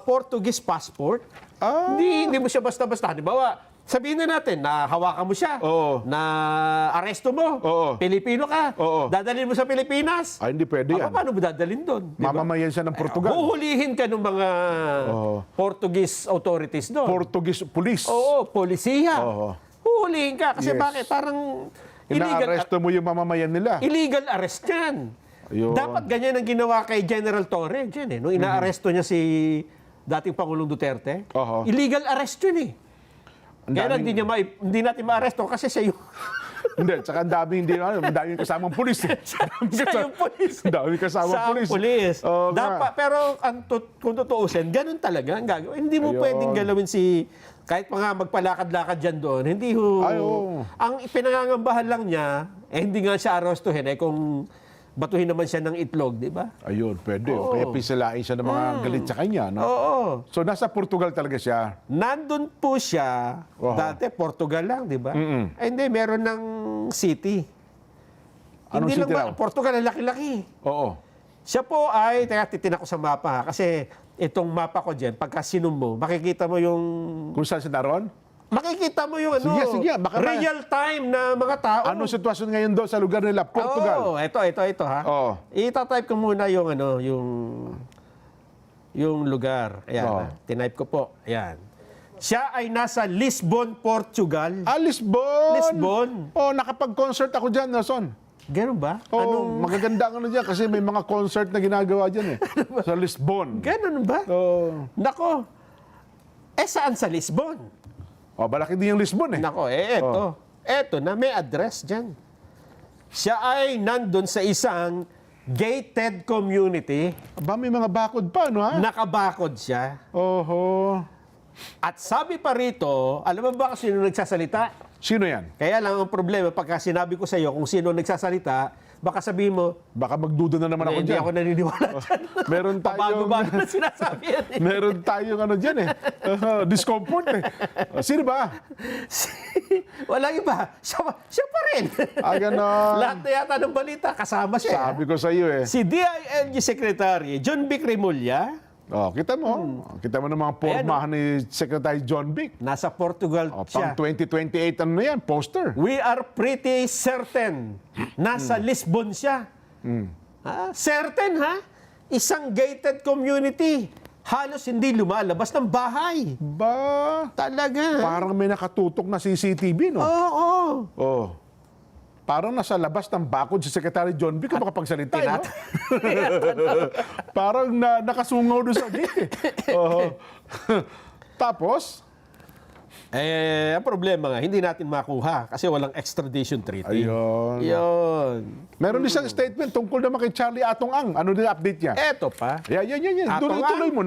Portuguese passport. Hindi mo siya basta-basta. Halimbawa, sabihin na natin na hawakan mo siya, na aresto mo, Pilipino ka, dadalhin mo sa Pilipinas. Hindi pwede yan. Paano mo dadalhin doon? Mamamayan siya ng Portugal. Huhulihin ka ng mga Portuguese authorities doon. Portuguese police. Polisiya. Huhulihin ka. Kasi bakit? Parang ina-aresto mo yung mamamayan nila. Illegal arrest yan. Dapat ganyan ang ginawa kay General Torre. Nung ina-aresto niya si dating Pangulong Duterte. Illegal arrest yun eh. Kaya hindi natin ma-aresto kasi siya yung Hindi, tsaka ang daming kasamang pulis. Siya yung pulis. Ang daming kasamang pulis. Oo nga. Pero kung tutuusin, ganun talaga ang gagawin. Hindi mo Ayun. pwedeng galawin kahit mga magpalakad-lakad dyan doon, hindi ho. Ang pinangangambahan lang niya, hindi nga siya arestuhin, kung batuhin naman siya ng itlog, di ba? Ayun, pwede. Oo. Kaya pisalain siya ng mga galit sa kanya. No? Oo. So, nasa Portugal talaga siya. Nandun po siya, dati Portugal lang, di ba? Hindi, meron ng city. Anong Hindi city lang raw? Portugal ang laki-laki. Oo. Siya po ay, titinan ko sa mapa ha, kasi itong mapa ko dyan, pagka sinum mo, makikita mo yung... Kung saan siya naroon? Makikita mo yung Sige. real time na mga tao. Anong sitwasyon ngayon doon sa lugar nila, Portugal? Oo, ito ha. Oo. Itatype ko muna yung lugar. Ayan, Oo. tinype ko po. Ayan. Siya ay nasa Lisbon, Portugal. Lisbon! Lisbon. Nakapag-concert ako dyan, Nelson. Ganun ba? Magaganda ang dyan kasi may mga concert na ginagawa dyan sa Lisbon. Ganun ba? Nako. Saan sa Lisbon? Malaki din yung Lisbon Nako, eto. Eto na, may address dyan. Siya ay nandun sa isang gated community. May mga bakod pa, no ha? Nakabakod siya. Oho. At sabi pa rito, alam mo ba kung sino nagsasalita? Sino yan? Kaya lang ang problema, pagka sinabi ko sa iyo kung sino nagsasalita, baka sabihin mo, baka magduda na naman ako hindi dyan. ako naniniwala dyan. Meron tayong... Bago-bago na sinasabi yan. Meron tayong dyan discomfort Sino ba? Walang iba. Siya pa rin. Ganon. Lahat na yata ng balita, kasama siya. Sabi ko sa iyo Si DILG Secretary John Vic Remulla. Kita mo. Kita mo ng mga pormahan ni Secretary John Vic. Nasa Portugal siya. Pang 2028, yan, poster. We are pretty certain. Nasa Lisbon siya. Certain, ha? Isang gated community. Halos hindi lumalabas ng bahay. Talaga. Parang may nakatutok na CCTV, no? Oo. Parang nasa labas ng bakod si Secretary John Vic kung makapagsalita, no? Parang nakasungaw doon sa gate. Tapos? Ang problema nga, hindi natin makuha kasi walang extradition treaty. Ayun. Meron isang statement tungkol naman kay Charlie Atong Ang. Ano din update niya? Eto pa. Yan.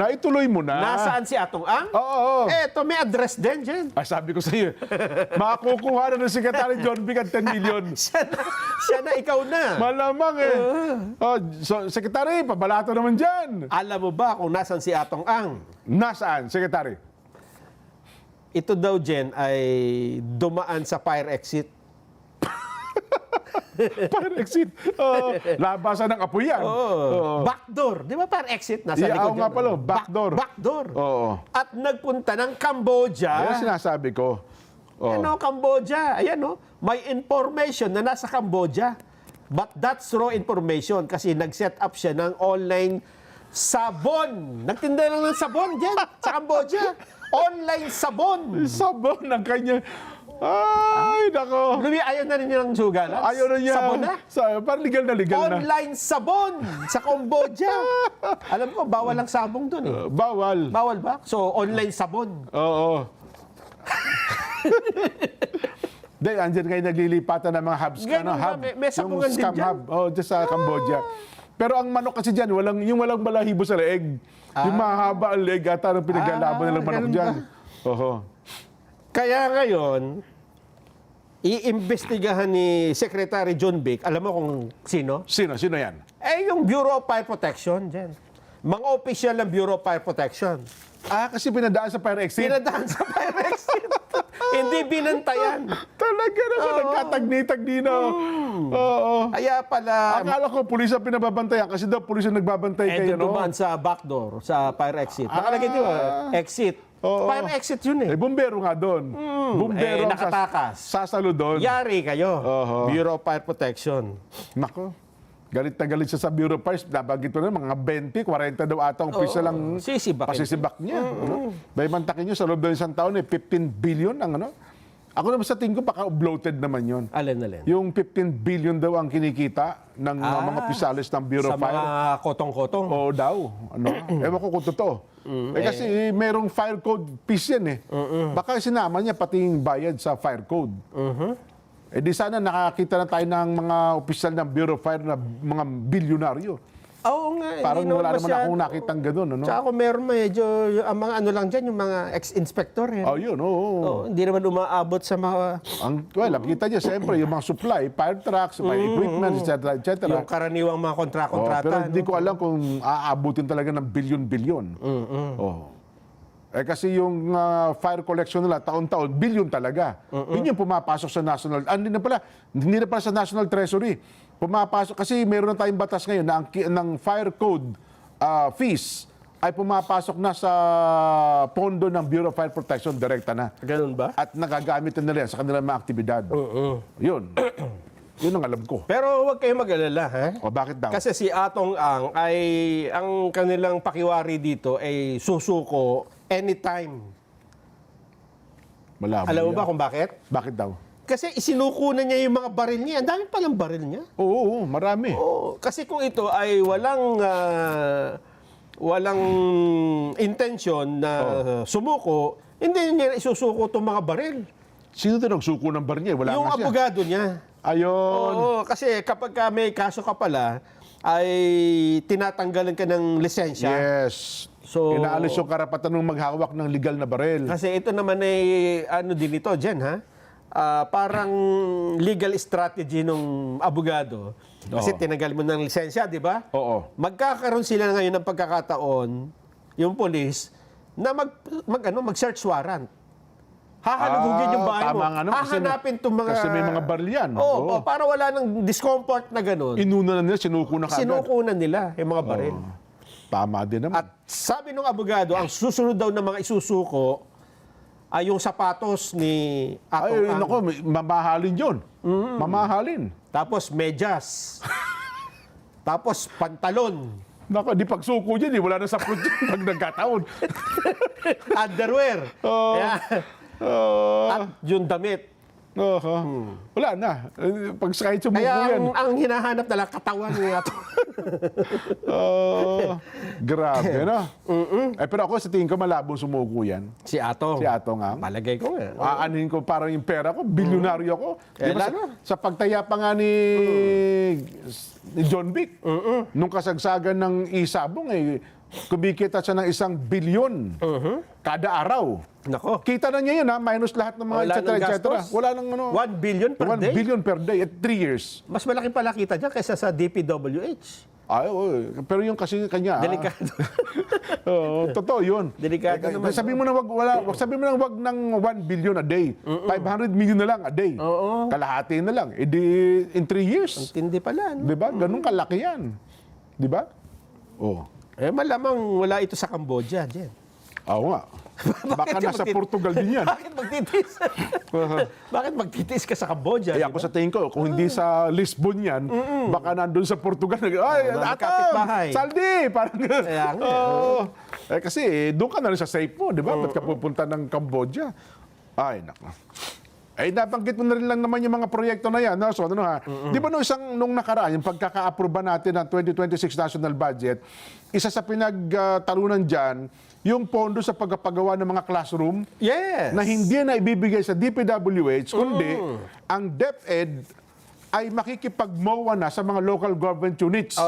Ituloy mo na. Nasaan si Atong Ang? Oo. Eto, may address din dyan. Sabi ko sa iyo, makukuha na ng Secretary John Vic ang 10 million. siya na, ikaw na. Malamang so, Secretary, pabalato naman dyan. Alam mo ba kung nasaan si Atong Ang? Nasaan, Secretary? Ito daw, Jen, ay dumaan sa fire exit. Fire exit? Labasan ng apoy yan. Backdoor. Di ba fire exit? Nasa likod nga pala, backdoor. Backdoor. Oo. At nagpunta ng Cambodia. Ayan sinasabi ko. Cambodia. Ayan, may information na nasa Cambodia. But that's raw information kasi nag-set up siya ng online sabon. Nagtinda lang ng sabon dyan sa Cambodia. Online sabon. Sabon ng kanya. Ay, nako. Ayaw na rin niya ng sugalan. Ayaw na niya. Sabon na. Parang legal na. Online sabon sa Cambodia. Alam ko, bawal ang sabong doon eh. Bawal. Bawal ba? So, online sabon. Oo. Dahil andyan kayo naglilipatan ng mga hubs. Hub. May sabungan din scam dyan. hub. Dyan sa Cambodia. Pero ang manok kasi dyan, yung walang balahibo sa leeg. Yung mahaba ang leeg ata ng pinaglalaban nilang manok dyan. Kaya ngayon, iimbestigahan ni Secretary John Vic, alam mo kung sino? Sino yan? Yung Bureau of Fire Protection dyan. Mga opisyal ng Bureau of Fire Protection. Kasi pinadaan sa fire exit? Pinadaan sa fire exit. Hindi binantayan. Talaga naman, nagkatagni-tagni na. Kaya pala... Akala ko, pulis ang pinababantayan kasi daw pulis ang nagbabantay kayo, no? dumaan sa backdoor, sa fire exit. Nakalagay dito, exit. Fire exit yun eh. Bumbero nga doon. Bumbero nakatakas. Sasalo doon. Yari kayo. Bureau of Fire Protection. Nako. Galit na galit siya sa Bureau of Fire. Nabanggit ko na, mga 20, 40 daw atang pisa lang pasisibak niya. Baymantakin niyo sa loob ng isang taon, 15 billion ang ano. Ako naman sa tingin ko, baka bloated naman yun. Alin? Yung 15 billion daw ang kinikita ng mga pisalis ng Bureau of Fire. Sa mga kotong-kotong? Oo daw. Ewan ko kung totoo. Kasi merong fire code piece yan eh. Baka sinama niya pati yung bayad sa fire code. di sana nakakita na tayo ng mga opisyal ng Bureau of Fire na mga bilyonaryo. Oo nga. Parang hindi wala naman masyado. akong nakitang gano'n. Ano? Tsaka kung meron medyo, ang mga ano lang dyan, yung mga ex-inspector. Yun, oo. Hindi naman umaabot sa mga... Kita niya, siyempre, yung mga supply, fire trucks, fire equipment, etc. Yung karaniwang mga kontrata. Pero hindi ko alam kung aabutin talaga ng bilyon-bilyon. Kasi yung fire collection nila, taon-taon, bilyon talaga. Yun yung pumapasok sa national... hindi na pala sa National Treasury. Pumapasok, kasi meron na tayong batas ngayon na ng fire code fees ay pumapasok na sa pondo ng Bureau of Fire Protection, direkta na. Ganun ba? At nagagamit na nila sa kanilang mga aktibidad. Yun. Yun ang alam ko. Pero huwag kayong mag-alala, ha? O bakit daw? Kasi si Atong Ang ay, ang kanilang pakiwari dito ay susuko anytime. Malabo Alam mo yan. ba kung bakit? Bakit daw? Kasi isinuko na niya yung mga baril niya. Ang dami palang baril niya. Oo, marami. Oo, kasi kung ito ay walang intensyon na sumuko, hindi niya isusuko itong mga baril. Sino ito nagsuko ng baril niya? Wala Yung nga siya. abogado niya. Ayun. Oo, kasi kapag may kaso ka pala, ay tinatanggalan ka ng lisensya. Yes. So, inaalis yung karapatan ng maghawak ng legal na baril. Kasi ito naman ay ano din ito, Jen, ha? Parang legal strategy ng abogado. Kasi tinanggal mo ng lisensya, di ba? Oo. Magkakaroon sila ngayon ng pagkakataon, yung polis, na mag-search warrant. Hahalugugin yung bahay mo. Hahanapin itong mga... Kasi may mga baril yan. Oo, para wala nang discomfort na gano'n. Inuna na nila, sinuko na kagad. Sinuko na nila yung mga baril. Tama din naman. At sabi ng abogado, ang susunod daw ng mga isusuko ay yung sapatos ni Atong Ang. Nako, mamahalin yun. Mamahalin. Tapos medyas. Tapos pantalon. Nako, di pagsuko dyan, wala na sa fruit dyan pag nagkataon. Underwear. At yung damit. Wala na. Pag kahit sumuko Kaya yan. ang hinahanap na lang katawan ni Atong. Grabe, no? Pero ako sa tingin ko malabong sumuko yan. Si Atong. Si Atong Ang. Palagay ko nga. Aanin ko parang yung pera ko, bilyonaryo ko. Diba, sa pagtaya pa nga ni John Vic, nung kasagsagan ng isabong, kumikita siya ng 1 bilyon kada araw. Nako. Kita na niya yun, minus lahat ng mga etc. Wala nang 1 billion per 1 day? billion per day at 3 years. Mas malaki pala kita dyan kaysa sa DPWH. Pero yung kasi kanya... Delikado. Totoo yun. Delikado naman. Sabi mo na sabi mo na wag ng 1 billion a day. 500 million na lang a day. Kalahati na lang. In 3 years. Ang tindi pala. No? Diba? Ganun kalaki yan. Diba? Malamang wala ito sa Cambodia. Dyan. Oo nga. Baka nasa Portugal din yan. Bakit magtitis? Bakit magtitis ka sa Cambodia? Ako sa tingin ko, kung hindi sa Lisbon yan, baka nandun sa Portugal. Ay, kapitbahay. Saldi! Parang Kaya nga. kasi doon ka na rin sa safe mo, di ba? Ba't ka pupunta ng Cambodia? Ay, nako. Nabanggit mo na rin lang naman yung mga proyekto na yan. No? So, di ba nung nakaraan, yung pagkaka-aproba natin ng 2026 national budget, isa sa pinagtalunan dyan, yung pondo sa pagpagawa ng mga classroom, na hindi na ibibigay sa DPWH, kundi ang DepEd ay makikipag-MOA na sa mga local government units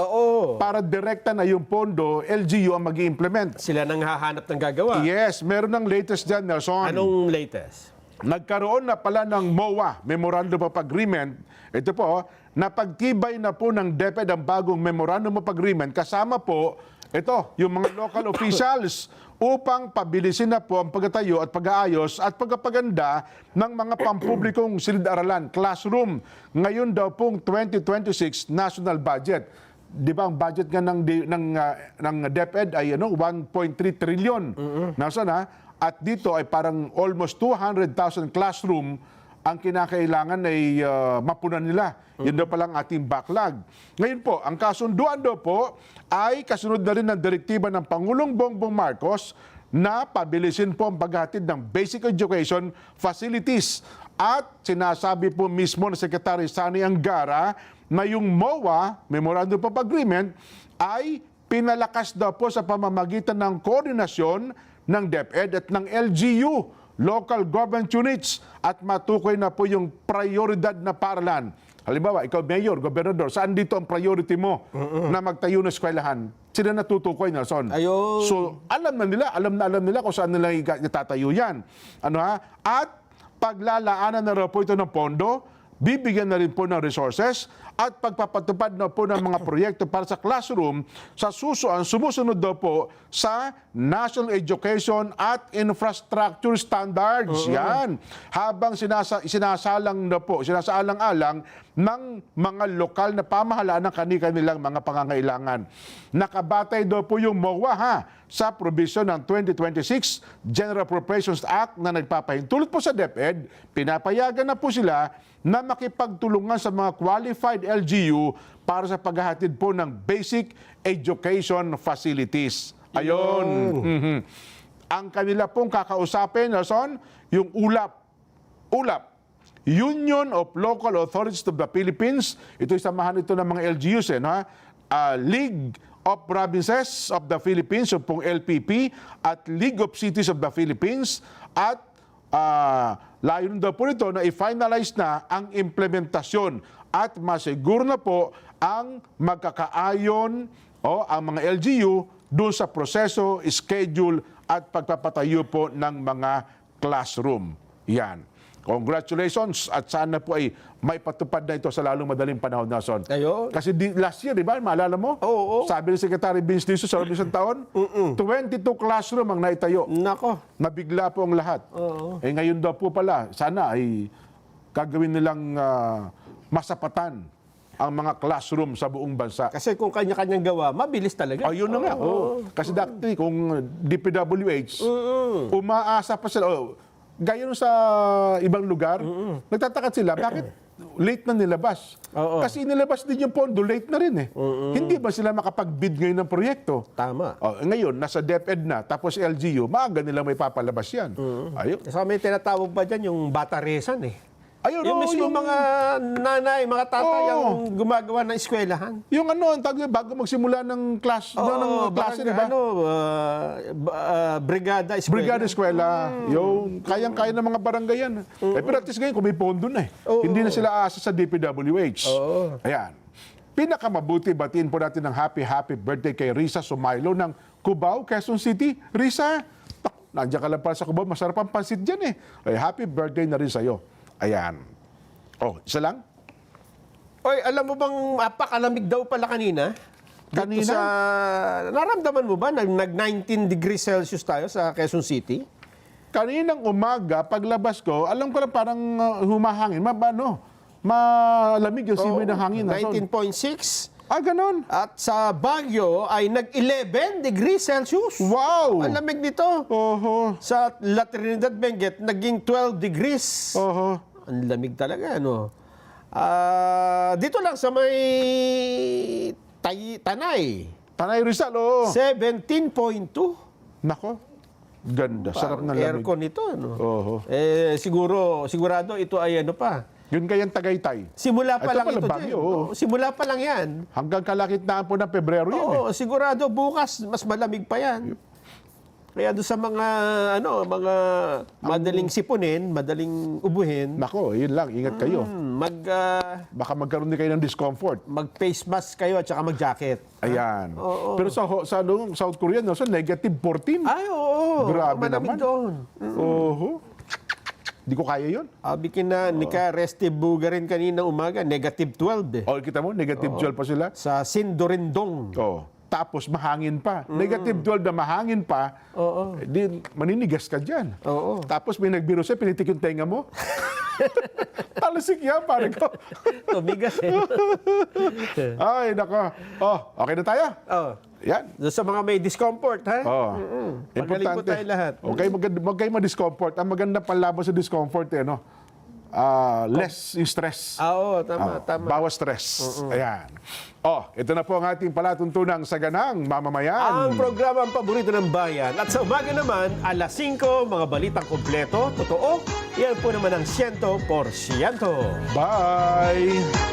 para direkta na yung pondo, LGU ang mag-i-implement. Sila nang hahanap ng gagawa. Yes, meron ng latest dyan, Nelson. Anong latest? Nagkaroon na pala ng MOA, Memorandum of Agreement. Ito po, napagtibay na po ng DepEd ang bagong Memorandum of Agreement. Kasama po, ito, yung mga local officials upang pabilisin na po ang pagtatayo at pag-aayos at pagpapaganda ng mga pampublikong silid-aralan, classroom. Ngayon daw pong 2026 national budget. Di ba ang budget nga ng DepEd ay 1.3 trillion. Nasaan na? At dito ay parang almost 200,000 classroom ang kinakailangan ay mapunan nila. Yun daw palang ating backlog. Ngayon po, ang kasunduan daw po ay kasunod na rin ng direktiba ng Pangulong Bongbong Marcos na pabilisin po ang paghatid ng basic education facilities. At sinasabi po mismo ng Secretary Sani Angara na yung MOA, Memorandum of Agreement, ay pinalakas daw po sa pamamagitan ng koordinasyon ng DepEd at ng LGU local government units at matukoy na po yung prioridad na paaralan. Halimbawa, ikaw mayor, gobernador, saan dito ang priority mo na magtayo ng eskwelahan? Sila natutukoy, Nelson. Ayun. So, alam na nila kung saan nila itatayo yan. Ano ha? At paglalaanan na rin po ito ng pondo, bibigyan na rin po ng resources at pagpapatupad na po ng mga proyekto para sa classroom sa sumusunod daw po sa National Education at Infrastructure Standards. Yan. Habang sinasaalang-alang ng mga lokal na pamahalaan ng kanilang mga pangangailangan. Nakabatay daw po yung MOA sa provision ng 2026 General Appropriations Act na nagpapahintulot po sa DepEd, pinapayagan na po sila na makipagtulungan sa mga qualified LGU para sa paghahatid po ng basic education facilities. Ayon. Ang kanila pong kakausapin, Nelson, yung ULAP, Union of Local Authorities of the Philippines. Ito'y samahan ito ng mga LGUs, League of Provinces of the Philippines, yung pong LPP, at League of Cities of the Philippines, at layon daw po nito na i-finalize na ang implementasyon at masiguro na po ang magkakaayon o ang mga LGU doon sa proseso, schedule at pagpapatayo po ng mga classroom. Yan. Congratulations at sana po ay may patupad na ito sa lalong madaling panahon, Nelson. Ayun. Kasi last year, di ba? Maalala mo? Oo. Sabi ni Secretary Vince Diso sa isang taon, 22 classroom ang naitayo. Nako. Nabigla po ang lahat. Oo. Ngayon daw po pala, sana ay gagawin nilang masapatan ang mga classroom sa buong bansa. Kasi kung kanya-kanyang gawa, mabilis talaga. Ayun na nga. Kasi dati, kung DPWH, umaasa pa sila. Gaya nung sa ibang lugar, nagtataka sila, bakit late na nilabas? Kasi nilabas din yung pondo, late na rin eh. Hindi ba sila makapag-bid ngayon ng proyekto? Tama. Ngayon, nasa DepEd na, tapos LGU, maaga nila may papalabas yan. Ayun. So may tinatawag pa dyan yung bataresan eh. Ayun, yung mismo mga nanay, mga tatay ang gumagawa ng eskwelahan. Yung bago magsimula ng class, ng klase, di ba? Brigada eskwela. Brigada eskwela. Yung kayang-kaya ng mga barangay yan. Pero at least ngayon, kung may pondo na eh. Hindi na sila aasa sa DPWH. Ayan. Pinakamabuti, batiin po natin ng happy birthday kay Risa Sumailo ng Cubao, Quezon City. Risa, nandiyan ka lang pala sa Cubao, masarap ang pansit dyan eh. Ay, happy birthday na rin sa'yo. Ayan. Isa lang? Oy, alam mo bang apakalamig daw pala kanina? Kanina? Naramdaman mo ba nag-19 degrees Celsius tayo sa Quezon City? Kaninang umaga, paglabas ko, alam ko lang parang humahangin. Malamig yung simoy ng hangin. 19.6. Ganon. At sa Baguio ay nag-11 degrees Celsius. Wow! Ang lamig nito. Sa La Trinidad, Benguet, naging 12 degrees. Ang lamig talaga, ano? Dito lang sa may Tanay. Tanay Rizal, oo. 17.2. Nako. Ganda. Sarap na lamig. Aircon ito, ano? Sigurado ito ay ano pa. Yun kayang Tagaytay. Simula pa lang ito, Baguio, simula pa lang yan. Hanggang kalakitnaan po ng Pebrero yan. Sigurado bukas mas malamig pa yan. Kaya doon sa mga madaling sipunin, madaling ubuhin. Nako, yun lang, ingat kayo. Baka magkaroon din kayo ng discomfort. Mag-face mask kayo at saka mag-jacket. Ayan. Pero sa South Korea, negative 14. Ay, oo. Grabe naman. Doon. Di ko kaya yun. Bikin na ni Resty Bugarin kanina umaga, negative 12 eh. Kita mo, negative 12 pa sila. Sa Sindorindong. Tapos mahangin pa. Negative 12 na mahangin pa, di maninigas ka dyan. Tapos may nagbiro sa'yo, pinitik yung tenga mo. Talasik yan, pare ko. Tumigas eh. Ay, nako. Okay na tayo? Yan. Sa mga may discomfort, ha? Magaling po tayo lahat. Huwag kayo ma-discomfort. Ang maganda panlaban sa discomfort, less yung stress. Tama. Bawas stress. Ayan. Ito na po ang ating palatuntunang Saganang Mamamayan. Ang programa ang paborito ng bayan. At sa umaga naman, alas 5, mga balitang kompleto, totoo, yan po naman ang 100%. Bye!